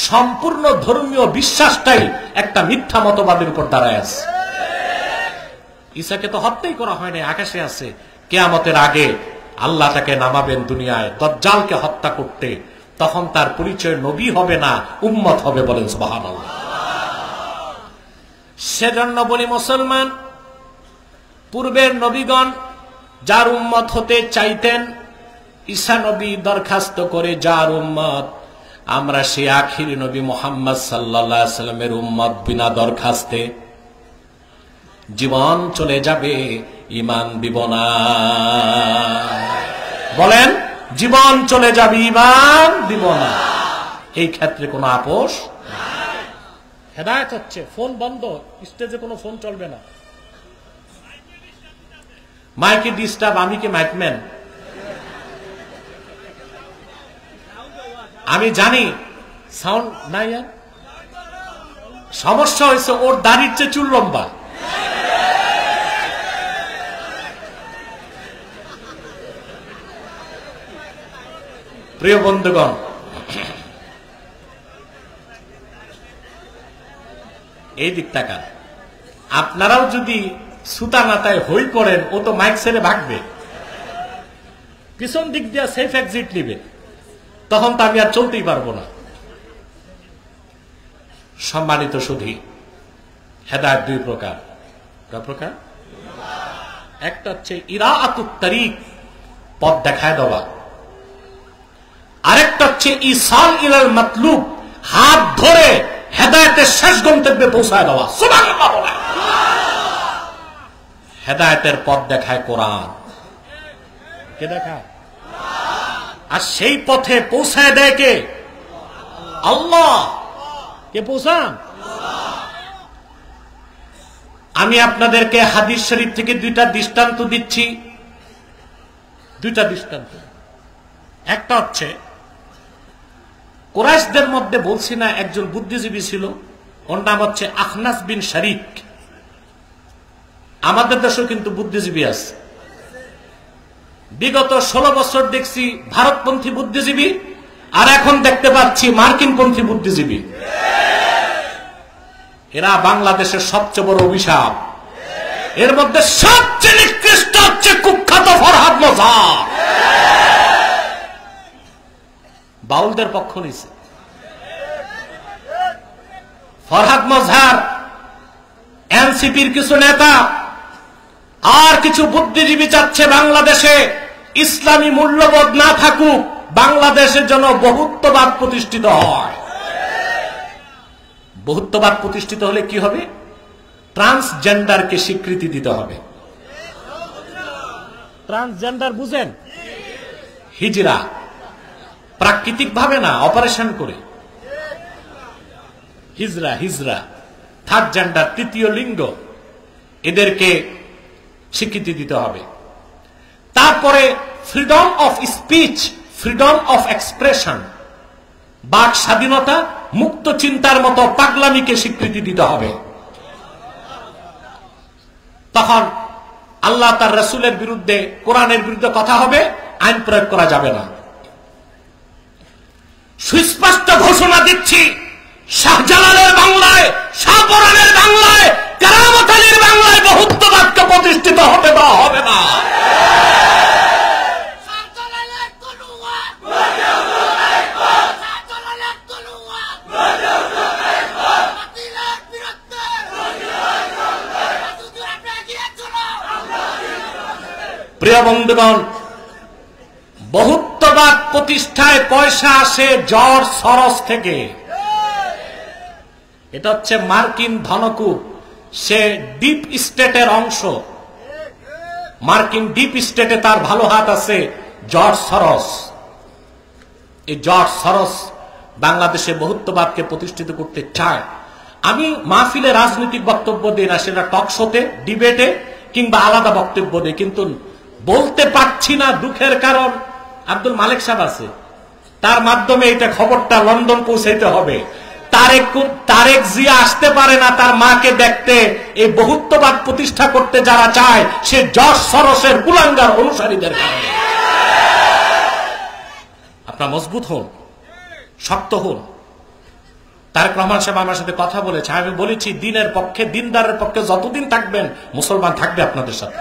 Speaker 2: সম্পূর্ণ ধর্মীয় বিশ্বাসটাই একটা মিথ্যা মতবাদের উপর দাঁড়ায় আছে। ঈসাকে তো হত্যাই করা হয় নাই, আকাশে আছে। কিয়ামতের আগে আল্লাহ তাকে নামাবেন দুনিয়ায় দাজ্জালকে হত্যা করতে, তখন তার পরিচয় নবী হবে না, উম্মত হবে। বলেন সুবহানাল্লাহ। সেজন্য বলি মুসলমান, পূর্বের নবীগণ যার উম্মত হতে চাইতেন, ঈসা নবী দরখাস্ত করে যার উম্মত, আমরা সেই আখিরি নবী মুহাম্মদ সাল্লাল্লাহু আলাইহি ওয়াসাল্লামের উম্মত। বিনা দরখাস্তে জীবন চলে যাবে, ঈমান দিব না। বলেন, জীবন চলে যাবে, ঈমান দিব না। এই ক্ষেত্রে কোনো আপোষ নাই। হেদায়েত হচ্ছে। ফোন বন্ধ, স্টেজে কোনো ফোন চলবে না। মাইকে ডিস্টার্ব। আমি কি মাইকম্যান? আমি জানি সাউন্ড নাই। সমস্যা হয়েছে ওর দাড়ির চেয়ে চুল লম্বা। প্রিয় বন্ধুগণ, এই দিক তাকান। আপনারাও যদি সুতা নাতায় হই করেন, ও তো মাইক ছেড়ে ভাগবে, পিছন দিক দিয়ে সেফ এক্সিট নিবে, তখন তো আমি আর চলতেই পারবো না। সম্মানিত সুধী, হেদায়েত দুই প্রকার। কয় প্রকার? একটা হচ্ছে ইরাআতুত তারিক, পথ দেখায় দেওয়া। আরেকটা হচ্ছে ইসাল ইলাল মাতলুব, হাত ধরে হেদায়েতের শেষ গন্তব্যে পৌঁছায় দেওয়া। সুবহানাল্লাহ বলেন। হেদায়েতের পথ দেখায় কোরআন। কে দেখায়? আর সেই পথে পৌঁছায় দেয় কে? আল্লাহ। কে পৌঁছান? আমি আপনাদেরকে হাদিস শরীফ থেকে দুইটা দৃষ্টান্ত দিচ্ছি। দুইটা দৃষ্টান্ত। একটা হচ্ছে, কুরাইশদের মধ্যে বলছি না, একজন বুদ্ধিজীবী ছিল, ওর নাম হচ্ছে আখনাস বিন শারিক। আমাদের দেশেও কিন্তু বুদ্ধিজীবী আছে। বিগত 16 বছর দেখছি ভারতপন্থী বুদ্ধিজীবী, আর এখন দেখতে পাচ্ছি মার্কিনপন্থী বুদ্ধিজীবী। এরা বাংলাদেশের সবচেয়ে বড় অভিশাপ। এর মধ্যে সবচেয়ে নিকৃষ্ট হচ্ছে কুখ্যাত ফরহাদ মজহার। বাউলদের পক্ষ নিছে ফরহাদ মজহার, এনসিপির কিছু নেতা আর কিছু বুদ্ধিজীবী চাচ্ছে বাংলাদেশে ইসলামী মূল্যবোধ না থাকুক, বাংলাদেশের জন্য বহুত্ববাদ প্রতিষ্ঠিত হয়। বহুত্ববাদ প্রতিষ্ঠিত হলে কি হবে? ট্রান্সজেন্ডারকে স্বীকৃতি দিতে হবে। ট্রান্সজেন্ডার বুঝেন? হিজরা, প্রাকৃতিক ভাবে না, অপারেশন করে। হিজরা, হিজরা, থার্ড জেন্ডার, তৃতীয় লিঙ্গ, এদেরকে স্বীকৃতি দিতে হবে। তারপরে freedom of speech, freedom of expression, বাক স্বাধীনতা, মুক্ত চিন্তার মতো পাগলামিকে স্বীকৃতি দিতে হবে। তখন আল্লাহ তার রাসূলের বিরুদ্ধে, কোরআনের বিরুদ্ধে কথা হবে, আইন প্রয়োগ করা যাবে না। সুস্পষ্ট ঘোষণা দিচ্ছি, শাহজালালের বাংলায়, শাহপরানের বাংলায়, কেরামত আলীর বাংলায় বহুত্ববাদকে প্রতিষ্ঠিত হতে দেওয়া হবে না। প্রিয় বন্ধুগণ, বহুত্ববাদ প্রতিষ্ঠায় পয়সা আসে জর্জ সরস থেকে। এটা হচ্ছে মার্কিন ধনকুব, সে ডিপ স্টেটের অংশ। মার্কিন ডিপ স্টেটে তার ভালো হাত আছে জর্জ সরস। এই জর্জ সরস বাংলাদেশে বহুত্ববাদকে প্রতিষ্ঠিত করতে চায়। আমি মাহফিলে রাজনৈতিক বক্তব্য দিই না, সেটা টক শোতে, ডিবেটে কিংবা আলাদা বক্তব্য দিই, কিন্তু বলতে পারছি না দুঃখের কারণ আব্দুল মালিক সাহেব আছে, তার মাধ্যমে এটা খবরটা লন্ডন পৌঁছাইতে হবে। তারেক জিয়া আসতে পারে না তার মাকে দেখতে। এই বহুত্ববাদ প্রতিষ্ঠা করতে যারা চায়, সে জর্জ সরসের কুলাঙ্গার অনুসারীদের কারণে। আপনারা মজবুত হন, শক্ত হন। তারেক রহমান সাহেব আমার সাথে কথা বলেছে, আমি বলেছি দিনের পক্ষে, দিনদারের পক্ষে যতদিন থাকবেন মুসলমান থাকবে আপনাদের সাথে।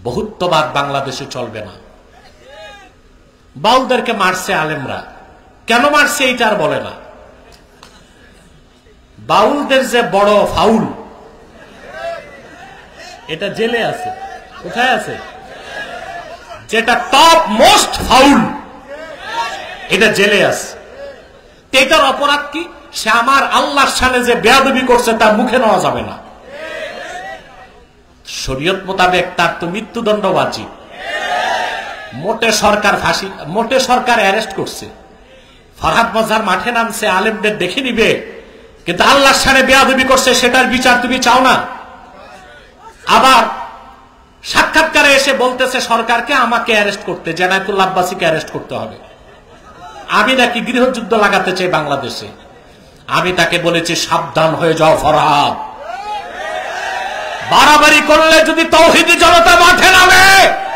Speaker 2: বহুত্ববাদ বাংলাদেশে চলবে না। বাউলদেরকে মারছে আলেমরা, কেন মারছে এইটা আর বলে না। বাউলদের যে বড় ফাউল, এটা জেলে আছে। কোথায় আছে? যেটা টপ মোস্ট ফাউল, এটা জেলে আছে। এটার অপরাধ কি? সে আমার আল্লাহর সামনে যে বেয়াদবি করছে তার মুখে নেওয়া যাবে না। শরীয়ত মোতাবেক তার তো মৃত্যুদণ্ড বাজি। মোটে সরকার অ্যারেস্ট করছে, ফরহাদ মজার মাঠে নামছে, আলেমদের দেখে নিবে, কিন্তু আল্লাহর সামনে বেয়াদবি করছে, সেটার বিচার তুমি চাও না। আবার সাক্ষাৎকারে এসে বলতেছে সরকারকে আমাকে অ্যারেস্ট করতে, জেনায়েতুল আব্বাসীকে অ্যারেস্ট করতে হবে। আমি নাকি গৃহযুদ্ধ লাগাতে চাই বাংলাদেশে। আমি তাকে বলেছি সাবধান হয়ে যাও ফরহাদ, বাড়াবাড়ি করলে যদি তৌহিদি জনতা মাঠে নামে,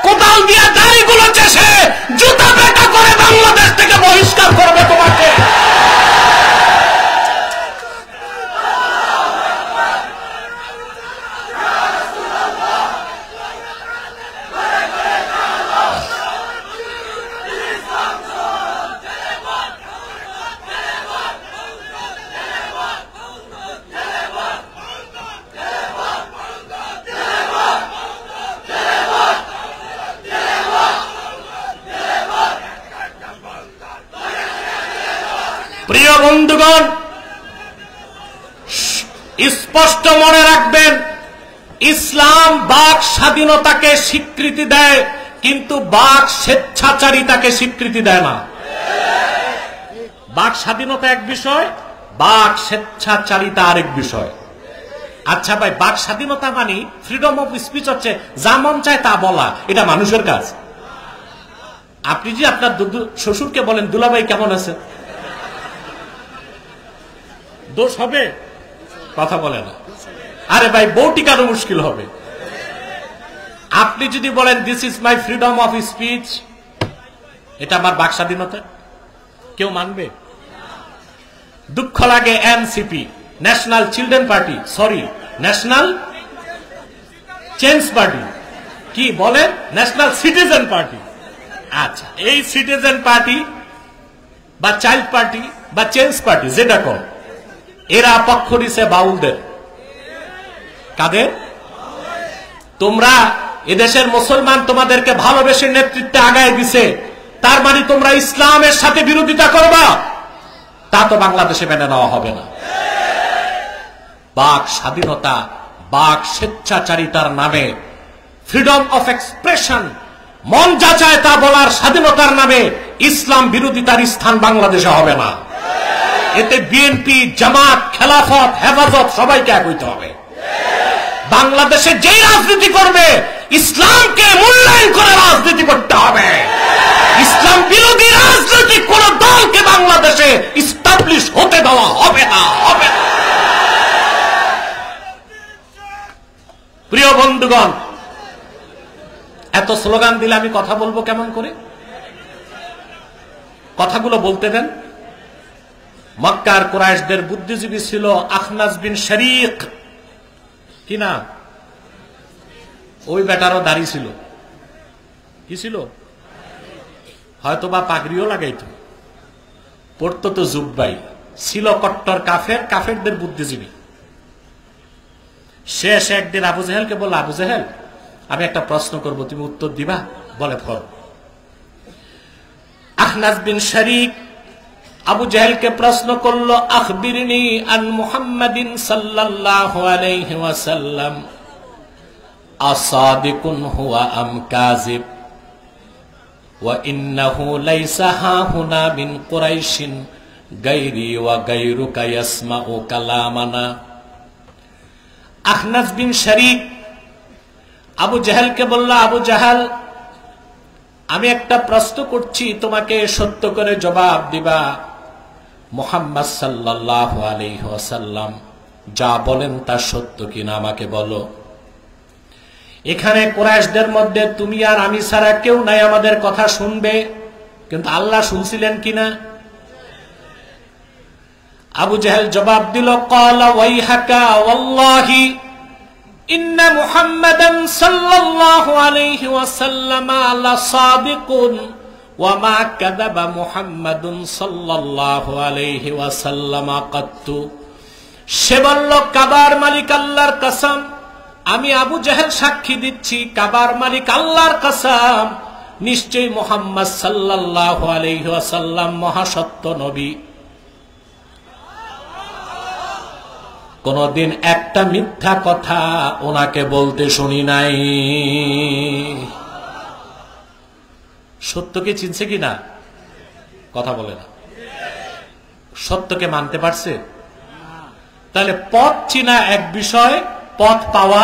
Speaker 2: কোদাল দিয়ে দাড়িগুলো চেষে জুতা পেটা করে বাংলাদেশ থেকে বহিষ্কার করবে তোমাকে। প্রিয় বন্ধুগণ, স্পষ্ট মনে রাখবেন, ইসলাম বাক স্বাধীনতাকে স্বীকৃতি দেয়, কিন্তু বাক স্বেচ্ছাচারিতাকে স্বীকৃতি দেয় না। বাক স্বাধীনতা এক বিষয়, বাক স্বেচ্ছাচারিতা আরেক বিষয়। আচ্ছা ভাই, বাক স্বাধীনতা মানে ফ্রিডম অফ স্পিচ হচ্ছে যা মন চায় তা বলা, এটা মানুষের কাজ। আপনি যে আপনার শ্বশুরকে বলেন দুলাভাই কেমন আছে, দোষ হবে? কথা বলে না। আরে ভাই, বউ টিকানো মুশকিল হবে। আপনি যদি বলেন this is my freedom of speech, এটা আমার বাক স্বাধীনতা, কেউ মানবে? দুঃখ লাগে NCP, national children party, sorry national change party, কি বলেন, ন্যাশনাল সিটিজেন পার্টি। আচ্ছা, এই সিটিজেন পার্টি বা চাইল্ড পার্টি বা চেঞ্জ পার্টি যেটা কোন, এরা পক্ষ নিছে বাউলদের। কাদের? তোমরা এদেশের মুসলমান তোমাদেরকে ভালোবেসে নেতৃত্বে আগায় দিছে, তার মানে তোমরা ইসলামের সাথে বিরোধিতা করবা, তা তো বাংলাদেশে মেনে নেওয়া হবে না। বাক স্বাধীনতা, বাক স্বেচ্ছাচারিতার নামে, ফ্রিডম অফ এক্সপ্রেশন, মন যা চায় তা বলার স্বাধীনতার নামে ইসলাম বিরোধিতার স্থান বাংলাদেশে হবে না। এতে বিএনপি, জামাত, খেলাফত, হেফাজত সবাইকে এক হইতে হবে। বাংলাদেশে যেই রাজনীতি করবে ইসলামকে মূল্যায়ন করে রাজনীতি করতে হবে। ইসলাম বিরোধী রাজনৈতিক কোন দলকে বাংলাদেশে ইস্টাবলিশ হতে দেওয়া হবে না, হবে না। প্রিয় বন্ধুগণ, এত স্লোগান দিলে আমি কথা বলবো কেমন করে? কথাগুলো বলতে দেন। মক্কার কুরাইশদের বুদ্ধিজীবী ছিল আখনাস বিন শরীক, কি না? ওই বেটারও দাড়ি ছিল, কি ছিল? হয়তো বা পাগড়িও লাগাইতো, পড়তো তো জুব্বাই, ছিল কট্টর কাফের, কাফেরদের বুদ্ধিজীবী। শেষ একদিন আবু জেহেলকে বলল, আবু জেহেল, আমি একটা প্রশ্ন করব, তুমি উত্তর দিবা? বলে ফর। আখনাস বিন শরীক আবু জেহেলকে প্রশ্ন করলো, আখবিরনি আন মুহাম্মাদিন সাল্লাল্লাহু আলাইহি ওয়াসাল্লাম আসাদিকুন হুয়া আম কাযিব ওয়া ইন্নাহু লাইসা হাহুনা মিন কুরাইশিন গায়রি ওয়া গায়রুকা ইয়াসমাউ কালামানা। আখনাস বিন শরীক আবু জেহেলকে বলল, আবু জেহেল, আমি একটা প্রশ্ন করছি, তোমাকে সত্য করে জবাব দিবা। মুহাম্মদ সাল্লাল্লাহু আলাইহি ওয়াসাল্লাম যা বলেন তা সত্য কিনা আমাকে বলো। এখানে কুরাইশদের মধ্যে তুমি আর আমি ছাড়া কেউ নাই আমাদের কথা শুনবে, কিন্তু আল্লাহ শুনছিলেন কিনা? আবু জেহেল জবাব দিল, ক্বালা ওয়াইহাকা ওয়াল্লাহি ইন্না মুহাম্মাদান সাল্লাল্লাহু আলাইহি ওয়াসাল্লাম লাসাদিকুন ওয়া মা কাযাবা মুহাম্মাদুন সাল্লাল্লাহু আলাইহি ওয়াসাল্লাম কাত্তু। সে বলল, কাবার মালিক আল্লাহর কসম, আমি আবু জেহেল সাক্ষী দিচ্ছি, কাবার মালিক আল্লাহর কসম, নিশ্চয়ই মুহাম্মদ সাল্লাল্লাহু আলাইহি ওয়াসাল্লাম মহাসত্য নবী। কোনদিন একটা মিথ্যা কথা ওনাকে বলতে শুনি নাই। সত্যকে চিনছে কিনা? কথা বলে না। সত্যকে মানতে পারছে? তাহলে পথ চিনা এক বিষয়, পথ পাওয়া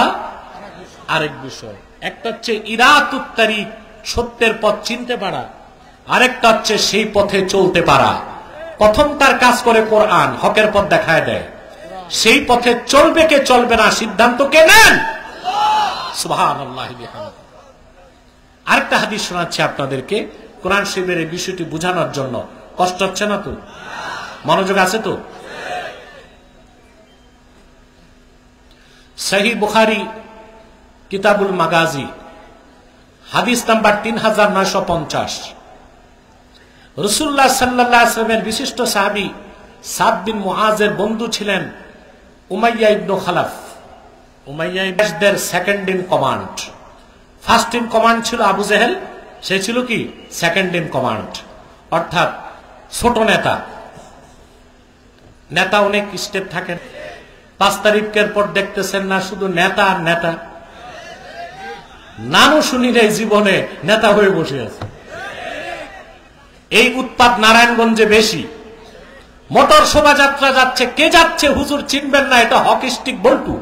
Speaker 2: আরেক বিষয়। একটা হচ্ছে ইরাতুত তারিক, সত্যের পথ চিনতে পারা, আরেকটা হচ্ছে সেই পথে চলতে পারা। প্রথমটার কাজ করে কোরআন, হকের পথ দেখায় দেয়। সেই পথে চলবে কে চলবে না সিদ্ধান্ত কে নেন? সুবহানাল্লাহ। আরেকটা হাদিস শোনাচ্ছি আপনাদেরকে, কোরআন শরীফের এই বিষয়টি বোঝানোর জন্য। কষ্ট হচ্ছে না তো? মনোযোগ আছে তো? সহিহ বুখারী কিতাবুল মাগাজি হাদিস নাম্বার 3950। রাসূলুল্লাহ সাল্লাল্লাহু আলাইহি ওয়াসাল্লামের বিশিষ্ট সাহাবী সাদ বিন মুআজের বন্ধু ছিলেন উমাইয়া ইবনে খালাফ। উমাইয়া ইবনের second in command. First in command ছিল আবু জেহেল, সে ছিল কি সেকেন্ড ইন কমান্ড, অর্থাৎ ছোট নেতা। নেতা অনেক স্টেপ থাকেন। 5 তারিখের পর দেখতেছেন না শুধু নেতা আর নেতা, নামও শুনি নাই জীবনে, নেতা হয়ে বসে আছে। এই উৎপাত নারায়ণগঞ্জে বেশি। মোটর শোভাযাত্রা যাচ্ছে, কে যাচ্ছে হুজুর চিনবেন না, এটা হকিস্টিক বল্টু।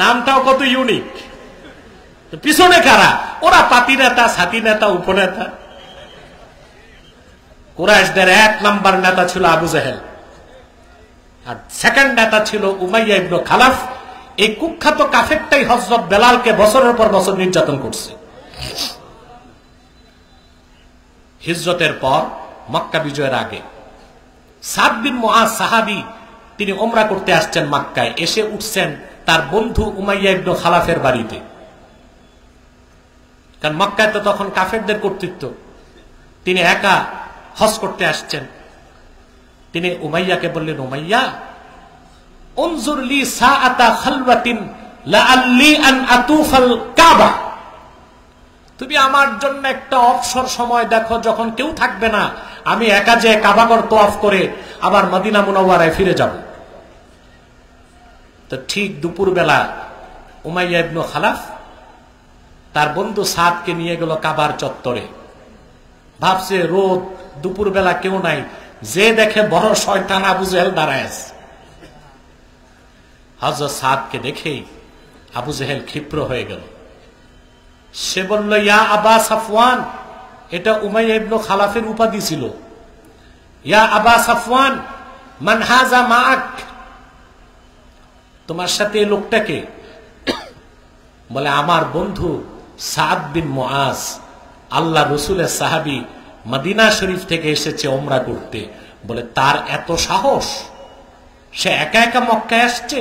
Speaker 2: নামটাও কত ইউনিক। পিছনে কারা? ওরা পাতি নেতা, সাথী নেতা, উপনেতা। কুরাইশদের 1 নাম্বার নেতা ছিল আবু জেহেল, আর সেকেন্ড নেতা ছিল উমাইয়া ইবনে খালাফ। এই কুখ্যাত কাফেরটাই হযরত বেলালকে বছরের পর বছর নির্যাতন করছে। হিজরতের পর মক্কা বিজয়ের আগে সাদ বিন মুআজ সাহাবী, তিনি উমরা করতে আসছেন মক্কায়, এসে উঠছেন তার বন্ধু উমাইয়া ইবনে খালাফের বাড়িতে। কারণ মক্কায় তো তখন কাফেরদের কর্তৃত্ব, তিনি একা হজ করতে আসছেন। তিনি উমাইয়াকে বললেন, উমাইয়া উনজুর লি সাআতা খালওয়াতিন লাআল্লি আন আতুফাল কাবা। তুমি আমার জন্য একটা অবসর সময় দেখো, যখন কেউ থাকবে না, আমি একা যে কাবাগর তওয়াফ করে আবার মদিনা মুনাওয়ারায় ফিরে যাব। তো ঠিক দুপুরবেলা উমাইয়া ইবনে খালাফ তার বন্ধু সাদকে নিয়ে গেল কাবার চত্বরে। ভাবছে রোদ, দুপুরবেলা কেউ নাই, যে দেখে বড় শয়তান আবু জেহেল দাঁড়ায় আছে। হযরত সাদকে দেখেই আবু জেহেল ক্ষিপ্র হয়ে গেল। সে বলল, ইয়া আবা সাফওয়ান, এটা উমাইয়া ইবনে খালাফের উপাধি ছিল। ইয়া আবা সাফওয়ান, মান হাযা মাআক, তোমার সাথে এই লোকটাকে? বলে, আমার বন্ধু সাদ বিন মুআজ, আল্লাহ রসুলের সাহাবী, মদিনা শরীফ থেকে এসেছে ওমরা করতে। বলে, তার এত সাহস, সে একা একা মক্কায় আসছে।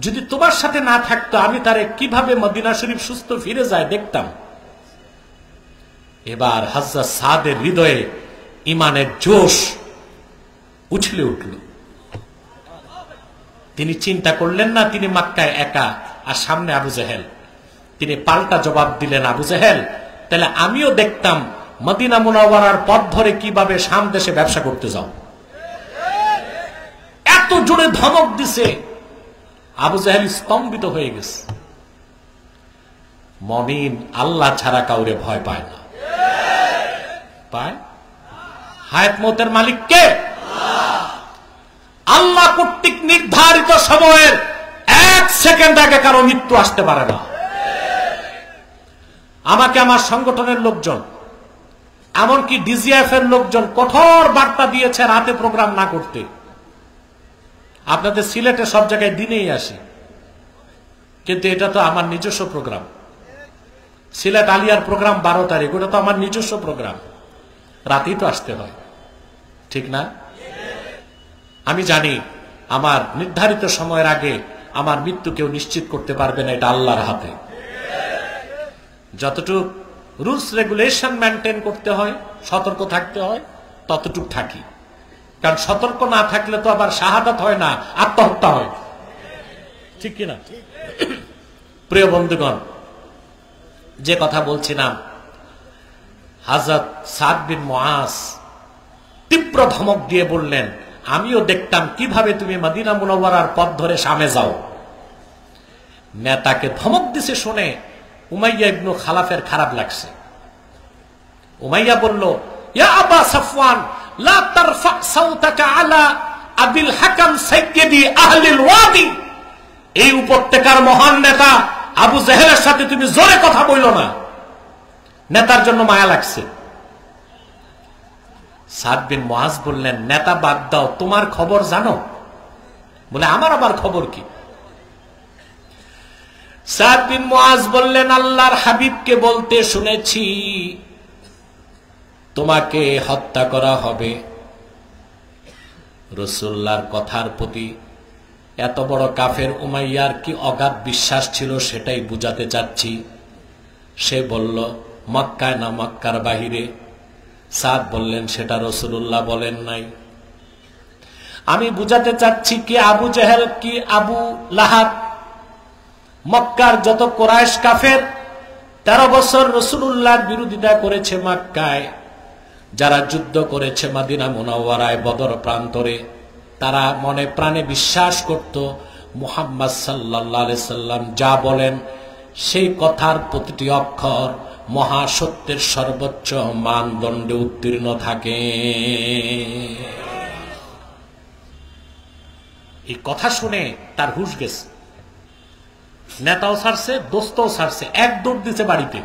Speaker 2: যদি তোমার সাথে না থাকতো আমি তারে কিভাবে মদিনা শরীফ সুস্থ ফিরে যায় দেখতাম। এবার হযরত সাদের হৃদয়ে ইমানের জোশ উছলে উঠল। তিনি চিন্তা করলেন না তিনি মক্কায় একা আর সামনে আবু জেহেল। তিনি পাল্টা জবাব দিলেন, আবু জেহেল, তাহলে আমিও দেখতাম মদিনা মুনাওয়ারার পথ ধরে কিভাবে শাম দেশে ব্যবসা করতে যাও। এত জোরে ধমক দিছে, আবু জেহেল স্তম্ভিত হয়ে গেছে। মুমিন আল্লাহ ছাড়া কাউরে ভয় পায় না। পায়? হায়াত মওতের মালিক কে? আল্লাহ কর্তৃক নির্ধারিত সময়ের 1 সেকেন্ড আগে কারো মৃত্যু আসতে পারে না। আমাকে আমার সংগঠনের লোকজন, এমনকি ডিজিএফ এর লোকজন কঠোর বার্তা দিয়েছে রাতে প্রোগ্রাম না করতে। আপনাদের সিলেটে সব জায়গায় দিনেই আসে, কিন্তু এটা তো আমার নিজস্ব প্রোগ্রাম। সিলেট আলিয়ার প্রোগ্রাম 12 তারিখ, ওটা তো আমার নিজস্ব প্রোগ্রাম, রাতেই তো আসতে হয়, ঠিক না? আমি জানি আমার নির্ধারিত সময়ের আগে আমার মৃত্যু কেউ নিশ্চিত করতে পারবে না, এটা আল্লাহর হাতে। যতটুকু রুলস রেগুলেশন মেনটেন করতে হয়, সতর্ক থাকতে হয়, ততটুক থাকি। কারণ সতর্ক না থাকলে তো আবার শাহাদাত হয় না, আত্মহত্যা হয়, ঠিক কিনা? প্রিয় বন্ধুগণ, যে কথা বলছিলাম, হযরত সাদ বিন মুআজ তীব্র ধমক দিয়ে বললেন, আমিও দেখতাম কিভাবে তুমি মদিনা মুনাওয়ারার পথ ধরে শামে যাও। নেতাকে ধমক দিছে শুনে উমাইয়া ইবনে খালাফের খারাপ লাগছে। উমাইয়া বলল, ইয়া আবা সাফওয়ান, লা তারফা সাওতাকা আলা আবিল হাকাম সাইয়্যিদি আহলিল ওয়াদি। এই উপত্যকার মহান নেতা আবু জেহেলের সাথে তুমি জোরে কথা বইলো না। নেতার জন্য মায়া লাগছে। সাদ বিন মুআজ বললেন, নেতা বাদ দাও, তোমার খবর জানো? বলে, আমার আবার খবর কি? সাদ বিন মুআজ বললেন, আল্লাহর হাবিবকে বলতে শুনেছি তোমাকে হত্যা করা হবে। রাসূলুল্লাহর কথার প্রতি এত বড় কাফের উমাইয়ার কি অগাধ বিশ্বাস ছিল সেটাই বুঝাতে চাচ্ছি। সে বলল, মক্কায় না মক্কার বাহিরে? সাদ বললেন, সেটা রাসূলুল্লাহ বলেন নাই। আমি বুঝাতে চাচ্ছি কি আবু জেহেল কি আবু লাহাব, মক্কার যত কুরাইশ কাফের 13 বছর রাসূলুল্লাহর বিরোধিতা করেছে মক্কায়, যারা যুদ্ধ করেছে মদিনা মুনাওয়ারায় বদর প্রান্তরে, তারা মনে প্রাণে বিশ্বাস করত মুহাম্মদ সাল্লাল্লাহু আলাইহি সাল্লাম যা বলেন সেই কথার প্রতিটি অক্ষর মহাসত্যের সর্বোচ্চ মানদণ্ডে উত্তীর্ণ থাকে। এই কথা শুনে তার হুঁশ গেছে। নেতাও ছাড়ছে, দোস্তও ছাড়ছে, এক দৌড় দিছে বাড়িতে।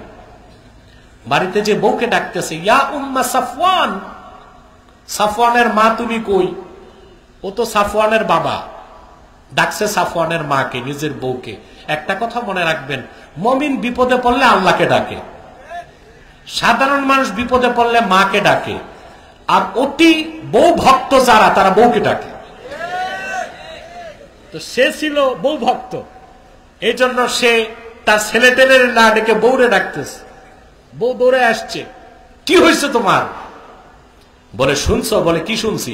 Speaker 2: বাড়িতে যে বউকে ডাকতেছে, ইয়া উম্মা সাফওয়ান, সাফওয়ানের মা তুমি কই? ও তো সাফওয়ানের বাবা। ডাকছে সাফওয়ানের মাকে, নিজের বউকে। একটা কথা মনে রাখবেন, মুমিন বিপদে পড়লে আল্লাহকে ডাকে, সাধারণ মানুষ বিপদে পড়লে মাকে ডাকে, আর অতি বউ ভক্ত যারা তারা বউকে ডাকে। তো সে ছিল বউ ভক্ত, এই জন্য সে তার ছেলে টেলের না ডেকে বউরে ডাকতেছে। বউ দৌড়ে আসছে, কি হয়েছে তোমার? বলে, শুনছো? বলে, কি শুনছি?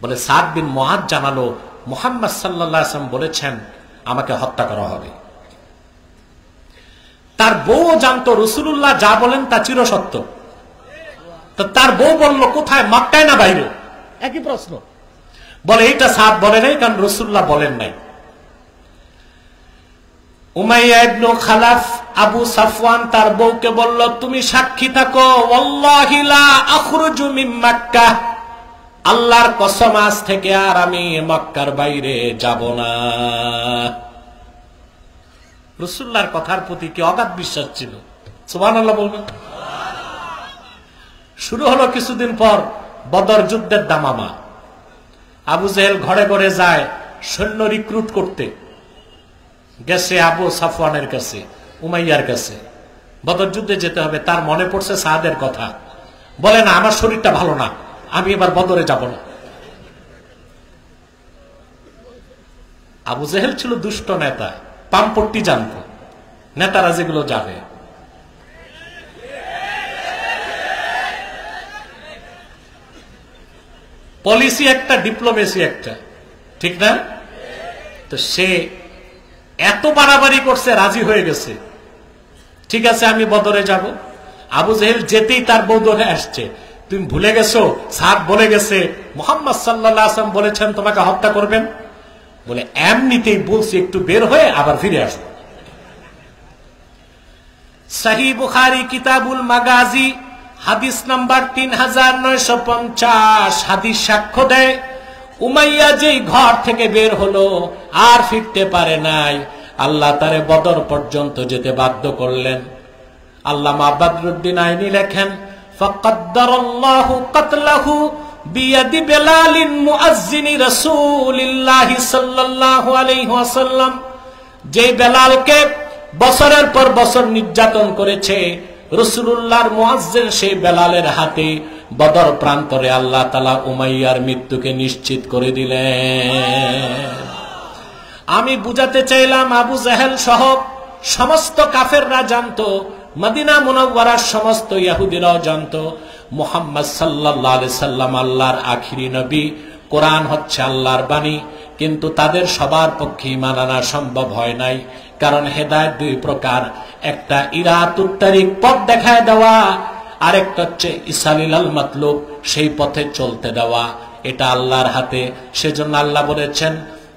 Speaker 2: বলে, সাদ বিন মুআজ জানালো মুহাম্মদ সাল্লাল্লাহু আলাইহি ওয়াসাল্লাম বলেছেন আমাকে হত্যা করা হবে। তার বউ জানতো রাসূলুল্লাহ যা বলেন তা চিরসত্য। তো তার বউ বলল, কোথায়, মক্কায় না বাইরে? একই প্রশ্ন। বলে, এইটা সাদ বলে নাই, কারণ রাসূলুল্লাহ বলেন নাই। উমাইয়া ইবনে খালাফ আবু সাফওয়ান তার বউকে বলল, তুমি সাক্ষী থাকো, ওয়াল্লাহি লা আখরুজু মিন মক্কা, আল্লাহর কসম আজ থেকে আর আমি মক্কার বাইরে যাব না। রাসূলুল্লাহর কথার প্রতি কি অগাধ বিশ্বাস ছিল। সুবহানাল্লাহ বলবেন। শুরু হলো কিছুদিন পর বদর যুদ্ধের দামামা। আবু জেহেল ঘরে ঘরে যায় সৈন্য রিক্রুট করতে, গেছে আবু সাফওয়ানের কাছে, উমাইয়ার কাছে। বদর যুদ্ধে যেতে হবে, তার মনে পড়ছে সাদের কথা। বলে না, আমার শরীরটা ভালো না, আমি এবার বদরে যাব না। আবু জেহেল ছিল দুষ্ট নেতা, পামপট্টি জানত, নেতারা যেগুলো যাবে। পলিসি একটা, ডিপ্লোমেসি একটা, ঠিক না? তো সে এত বাড়াবাড়ি করছে, রাজি হয়ে গেছে, ঠিক আছে আমি বদরে যাব। আবু জেহেল যেতেই তার বউ ধরে আসছে, তুমি ভুলে গেছো সাদ বলে গেছে মুহাম্মদ সাল্লাল্লাহু আলাইহি ওয়াসাল্লাম বলেছেন তোমাকে হত্যা করবেন। বলে এমনিতেই বলছি একটু বের হয়ে আবার ফিরে আসো। সহিহ বুখারী কিতাবুল মাগাজি হাদিস নাম্বার 3950 হাদিস সাক্ষ্য দেয়, উমাইয়া যেই ঘর থেকে বের হলো আর ফিরতে পারে নাই, আল্লাহ তারে বদর পর্যন্ত যেতে বাধ্য করলেন। আল্লামা বদরুদ্দিন আইনি লেখেন, ফাকাদ্দারাল্লাহু কাতলাহু বিয়াদি বেলালিন মুআজ্জিনি রাসূলিল্লাহি সাল্লাল্লাহু আলাইহি ওয়াসাল্লাম। যে বেলালকে বছরের পর বছর নির্যাতন করেছে, রাসূলুল্লাহর মুআজ্জিন সেই বেলালের হাতে বদর প্রান্তরে আল্লাহ তাআলা উমাইয়ার মৃত্যুকে নিশ্চিত করে দিলেন। আমি বুঝাতে চাইলাম আবু জেহেল সহ সমস্ত কাফেররা জানতো, মদিনা মুনাওয়ারার সমস্ত ইহুদিরাও জানতো মুহাম্মদ সাল্লাল্লাহু আলাইহি সাল্লাম আল্লাহর আখিরি নবী, কোরআন হচ্ছে আল্লাহর বাণী। কিন্তু তাদের সবার পক্ষে ঈমান আনা সম্ভব হয় নাই, কারণ হেদায়েত দুই প্রকার, একটা ইরাতুত তারিক পথ দেখায় দেওয়া, আরেকটা হচ্ছে ইসালিলাল মাতলুব সেই পথে চলতে দেওয়া। এটা আল্লাহর হাতে। সেজন্য আল্লাহ বলেছেন,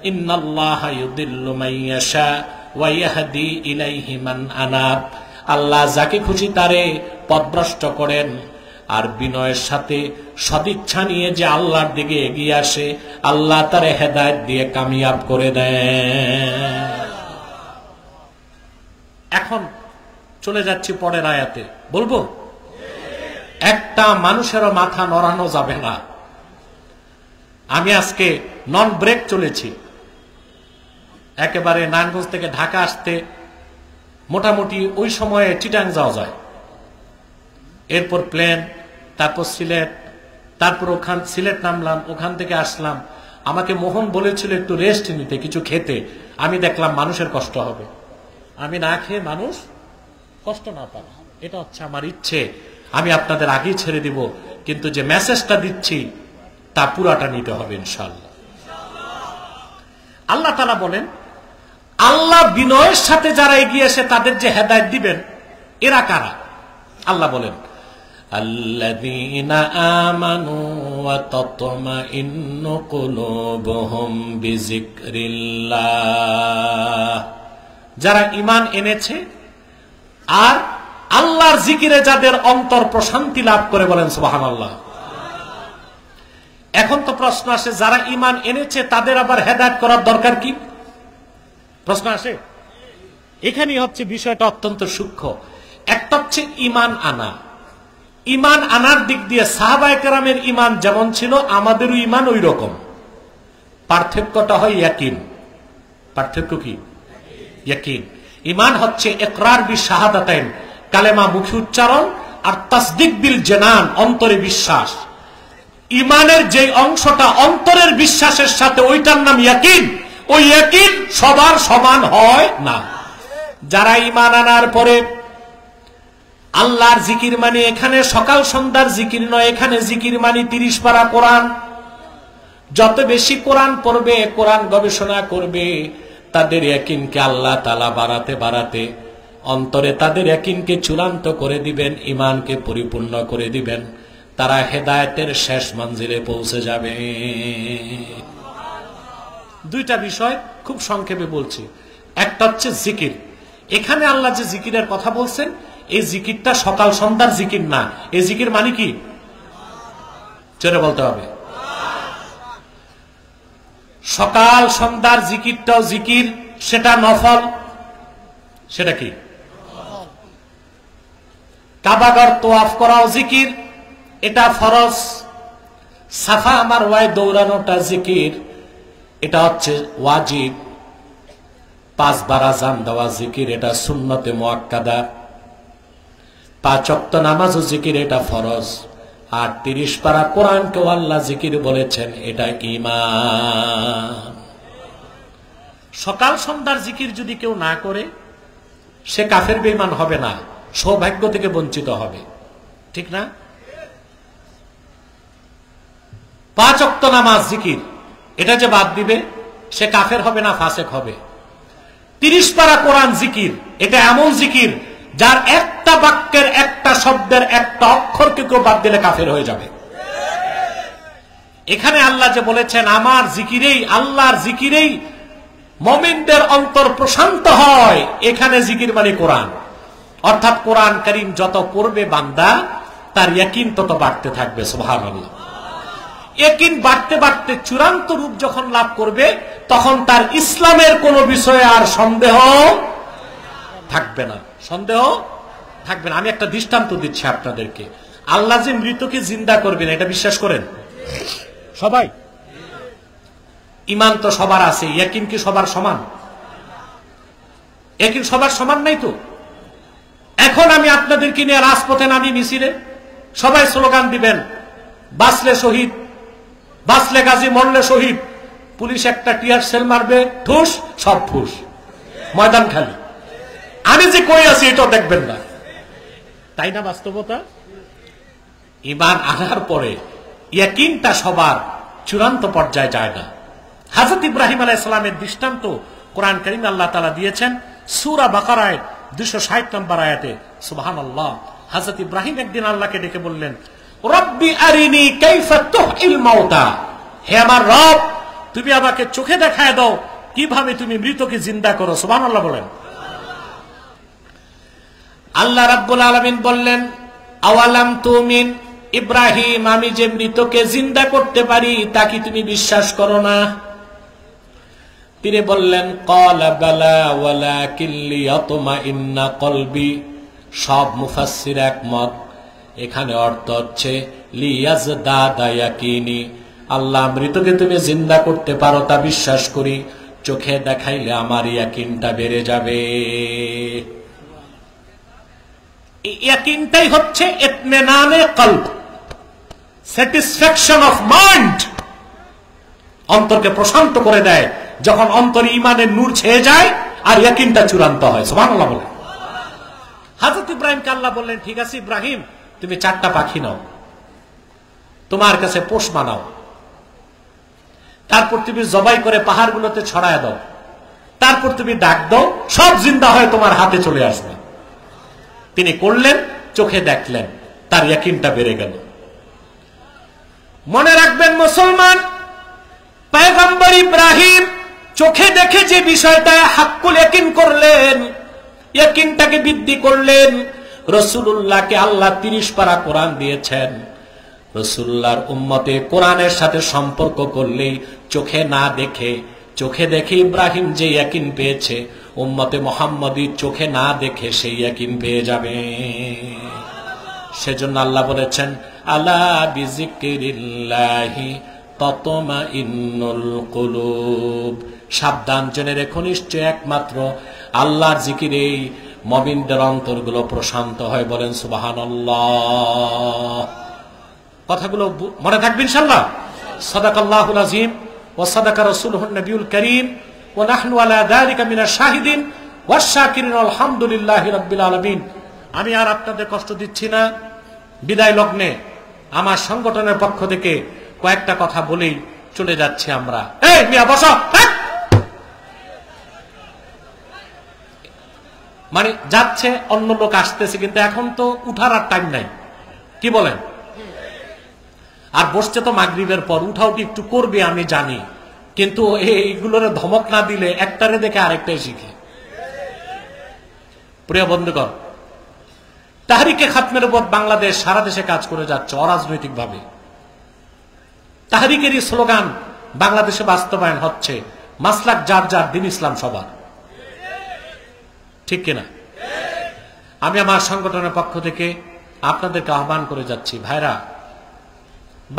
Speaker 2: ইন্নাল্লাহা ইউদিল্লু মান ইয়াশা ওয়া ইয়াহদি ইলাইহি মান আনাব। আল্লাহ যাকে খুশি তারে পথভ্রষ্ট করেন, আর বিনয়ের সাথে সদিচ্ছা নিয়ে যে আল্লাহর দিকে এগিয়ে আসে, আল্লাহ তারে হেদায়েত দিয়ে কামিয়াব করে দেন। এখন চলে যাচ্ছি পরের আয়াতে। বলবো, একটা মানুষেরও মাথা নড়ানো যাবে না। আমি আজকে নন ব্রেক চলেছি, একেবারে নারায়ণগঞ্জ থেকে ঢাকা আসতে মোটামুটি ওই সময়ে চিটাং যাওয়া যায়, এরপর প্লেন, তারপর সিলেট, তারপর সিলেট নামলাম, ওখান থেকে আসলাম। আমাকে মোহন বলেছিল একটু রেস্ট নিতে, কিছু খেতে। আমি দেখলাম মানুষের কষ্ট হবে, আমি না খেয়ে মানুষ কষ্ট না পায়, এটা হচ্ছে আমার ইচ্ছে। আমি আপনাদের আগেই ছেড়ে দিব, কিন্তু যে মেসেজটা দিচ্ছি তা পুরাটা নিতে হবে ইনশাআল্লাহ। আল্লাহ তাআলা বলেন, আল্লাহ বিনয়ের সাথে যারা এগিয়ে আসে তাদের যে হেদায়েত দিবেন, এরা কারা? আল্লাহ বলেন, আল্লাযীনা আমানু ওয়া তাতমাইন্নু কুলুবুহুম বিযিকরিল্লাহ। যারা ঈমান এনেছে আর আল্লাহর জিকিরে যাদের অন্তর প্রশান্তি লাভ করে, বলেন সুবহানাল্লাহ। এখন তো প্রশ্ন আসে, যারা ঈমান এনেছে তাদের আবার হেদায়েত করার দরকার কি? প্রশ্ন আসে। এখানেই হচ্ছে বিষয়টা অত্যন্ত সূক্ষ্ম। একটা হচ্ছে ঈমান আনা। ঈমান আনার দিক দিয়ে সাহাবায়ে কেরামের ঈমান যেমন ছিল, আমাদেরও ঈমান ওই রকম। পার্থক্যটা হয় ইয়াকিন। পার্থক্য কি? ইয়াকিন। ঈমান হচ্ছে ইকরার বিশ শাহাদাতাইন, কালেমা মুখে উচ্চারণ, আর তাসদিক বিল জানান, অন্তরে বিশ্বাস। ঈমানের যে অংশটা অন্তরের বিশ্বাসের সাথে, ওইটার নাম ইয়াকিন। ওই ইয়াকিন সবার সমান হয় না। যারা ঈমান আনার পরে আল্লাহর জিকির মানে এখানে সকাল সন্ধ্যার জিকির নয়, এখানে জিকির মানে 30 পারা কোরআন। যত বেশি কোরআন পড়বে, কোরআন গবেষণা করবে, তাদের ইয়াকিনকে আল্লাহ তাআলা বাড়াতে বাড়াতে অন্তরে তাদের ইয়াকিনকে চূড়ান্ত করে দিবেন, ঈমানকে পরিপূর্ণ করে দিবেন। তারা হেদায়েতের শেষ মঞ্জিলে পৌঁছে যাবে। দুইটা বিষয় খুব সংক্ষেপে বলছি। একটা হচ্ছে জিকির। এখানে আল্লাহ যে জিকিরের কথা বলছেন, এই জিকিরটা সকাল সন্ধ্যার জিকির না। এই জিকির মানে কি? জোরে বলতে হবে। সকাল সন্ধ্যার জিকিরটাও জিকির, সেটা নফল। সেটা কি? কাবাগর তোয়াফ করাও জিকির, এটা ফরজ। সাফা মারওয়ায় দৌড়ানোটা জিকির, এটা হচ্ছে ওয়াজিব। 5 বার আযান দেওয়া জিকির, এটা সুন্নতে মুআক্কাদা। 5 ওয়াক্ত নামাজও জিকির, এটা ফরজ। আর 30 পারা কোরআনকেও আল্লাহ জিকির বলেছেন, এটা ঈমান। সকাল সন্ধ্যার জিকির যদি কেউ না করে, সে কাফের বেঈমান হবে না, সৌভাগ্য থেকে বঞ্চিত হবে। ঠিক না? 5 ওয়াক্ত নামাজ জিকির, এটা যে বাদ দিবে, সে কাফের হবে না, ফাসেক হবে। 30 পারা কোরআন জিকির, এটা এমন জিকির যার একটা বাক্যের, একটা শব্দের, একটা অক্ষরকে কেউ বাদ দিলে কাফের হয়ে যাবে। এখানে আল্লাহ যে বলেছেন আমার জিকিরেই, আল্লাহর জিকিরেই মুমিনদের অন্তর প্রশান্ত হয়, এখানে জিকির মানে কোরআন। অর্থাৎ কোরআন কারীম যত পড়বে বান্দা, তার ইয়াকিন তত বাড়তে থাকবে। সুবহানাল্লাহ। ইয়াকিন বাড়তে বাড়তে চূড়ান্ত রূপ যখন লাভ করবে, তখন তার ইসলামের কোন বিষয়ে আর সন্দেহ থাকবে না, সন্দেহ থাকবে না। আমি একটা দৃষ্টান্ত দিচ্ছি আপনাদেরকে। আল্লাহ যে মৃতকে জিন্দা করবেন, এটা বিশ্বাস করেন সবাই? ঈমান তো সবার আছে, ইয়াকিন কি সবার সমান? ইয়াকিন সবার সমান নাই তো। এখন আমি আপনাদেরকে নিয়ে রাজপথে নামি মিছিলে, সবাই স্লোগান দিবেন, বাঁচলে শহীদ, বাঁচলে গাজী, মরলে শহীদ। পুলিশ একটা টিয়ার সেল মারবে, ঠুস, সব ঠুস, ময়দান খালি। আমি যে কই আছি এটাও দেখবেন না, তাই না বাস্তবতা? ঈমান আনার পরে ইয়াকিনটা সবার চূড়ান্ত পর্যায়ে যায় না। হযরত ইব্রাহিম আলাইহিস সালামের দৃষ্টান্ত কোরআন কারীমে আল্লাহ তাআলা দিয়েছেন সূরা বাকারায় 260 নম্বর আয়াতে। সুবহানাল্লাহ। হযরত ইব্রাহিম একদিন আল্লাহকে ডেকে বললেন, রব্বি আরিনি কাইফা তুহিল মাউতা, হে আমার রব, তুমি আমাকে চোখে দেখায় দাও কিভাবে তুমি মৃতকে জিন্দা করো। সুবহানাল্লাহ বলেন। আল্লাহ রাব্বুল আলামিন বললেন, আওয়ালাম তুমিন, ইব্রাহিম, আমি যে মৃতকে জিন্দা করতে পারি তা কি তুমি বিশ্বাস করো না? তিনি বললেন, ক্বালা বালা ওয়ালাকিন লিয়াতমাইন্না কলবি। সব মুফাসসির একমত, এখানে অর্থ হচ্ছে লিয়াজদাদা ইয়াকিনি। আল্লাহ, মৃতকে তুমি জিন্দা করতে পারো তা বিশ্বাস করি, চোখে দেখাইলে আমার ইয়াকিনটা বেড়ে যাবে। ইয়াকিনটাই হচ্ছে ইতমিনানে কলব, স্যাটিসফ্যাকশন অফ মাইন্ড। অন্তরকে প্রশান্ত করে দেয় যখন অন্তরে ঈমানের নূর ছেয়ে যায় আর ইয়াকিনটা চূড়ান্ত হয়। সুবহানাল্লাহ বলে। হযরত ইব্রাহিমকে আল্লাহ বললেন, ঠিক আছে ইব্রাহিম, তুমি 4টা পাখি নাও, তোমার কাছে পোষ বানাও, তারপর তুমি জবাই করে পাহাড়গুলোতে ছড়ায় দাও, তারপর তুমি ডাক দাও, সব জিন্দা হয়ে তোমার হাতে চলে আসবে। তিনি করলেন, চোখে দেখলেন, তার ইয়াকিনটা বেড়ে গেল। মনে রাখবেন মুসলমান, পয়গম্বর ইব্রাহিম চোখে দেখে যে বিষয়টা হাক্কুল ইয়াকিন করলেন, ইয়াকিনটাকে বৃদ্ধি করলেন। রাসূলুল্লাহকে আল্লাহ 30 পারা কোরআন দিয়েছেন। রাসূলুল্লাহর উম্মতে কোরআনের সাথে সম্পর্ক করলেই চোখে না দেখে, চোখে দেখে ইব্রাহিম যে ইয়াকিন পেয়েছে, উম্মতে মুহাম্মদী চোখে না দেখে সেই ইয়াকিন পেয়ে যাবে। সেজন্য আল্লাহ বলেছেন, আলা বিযিকরিল্লাহি তাতমাইন্নুল কুলুব। সাবধান, জেনে রেখো, নিশ্চয় একমাত্র আল্লাহর জিকিরেই মুমিনদের অন্তরগুলো প্রশান্ত হয়। বলেন সুবহানাল্লাহ। কথাগুলো মনে থাকবে ইনশাআল্লাহ। সাদাকাল্লাহুল আযীম ওয়া সাদাকা রাসূলুহুন নবিয়ুল কারীম ওয়া নাহনু আলা যালিকা মিনাশ শাহিদিন ওয়াশ শাকিরিন আলহামদুলিল্লাহি রাব্বিল আলামিন। আমি আর আপনাদের কষ্ট দিচ্ছি না। বিদায় লগ্নে আমার সংগঠনের পক্ষ থেকে কয়েকটা কথা বলেই চলে যাচ্ছি আমরা। এই মিয়া বসো। মানে যাচ্ছে, অন্য লোক আসতেছে, কিন্তু এখন তো উঠার আর টাইম নাই। কি বলেন? আর বসছে তো মাগরিবের পর, উঠাউটি একটু করবে আমি জানি, কিন্তু এইগুলোর ধমক না দিলে একটারে দেখে আরেকটাই শিখে। প্রিয় বন্ধুগণ, তাহরিকে খাতমের উপর বাংলাদেশ সারা দেশে কাজ করে যাচ্ছে অরাজনৈতিক ভাবে। তাহরিকেরই স্লোগান বাংলাদেশে বাস্তবায়ন হচ্ছে, মাসলাক যার যার, দিন ইসলাম সবার। ঠিক কিনা? আমি আমার সংগঠনের পক্ষ থেকে আপনাদেরকে আহ্বান করে যাচ্ছি, ভাইরা,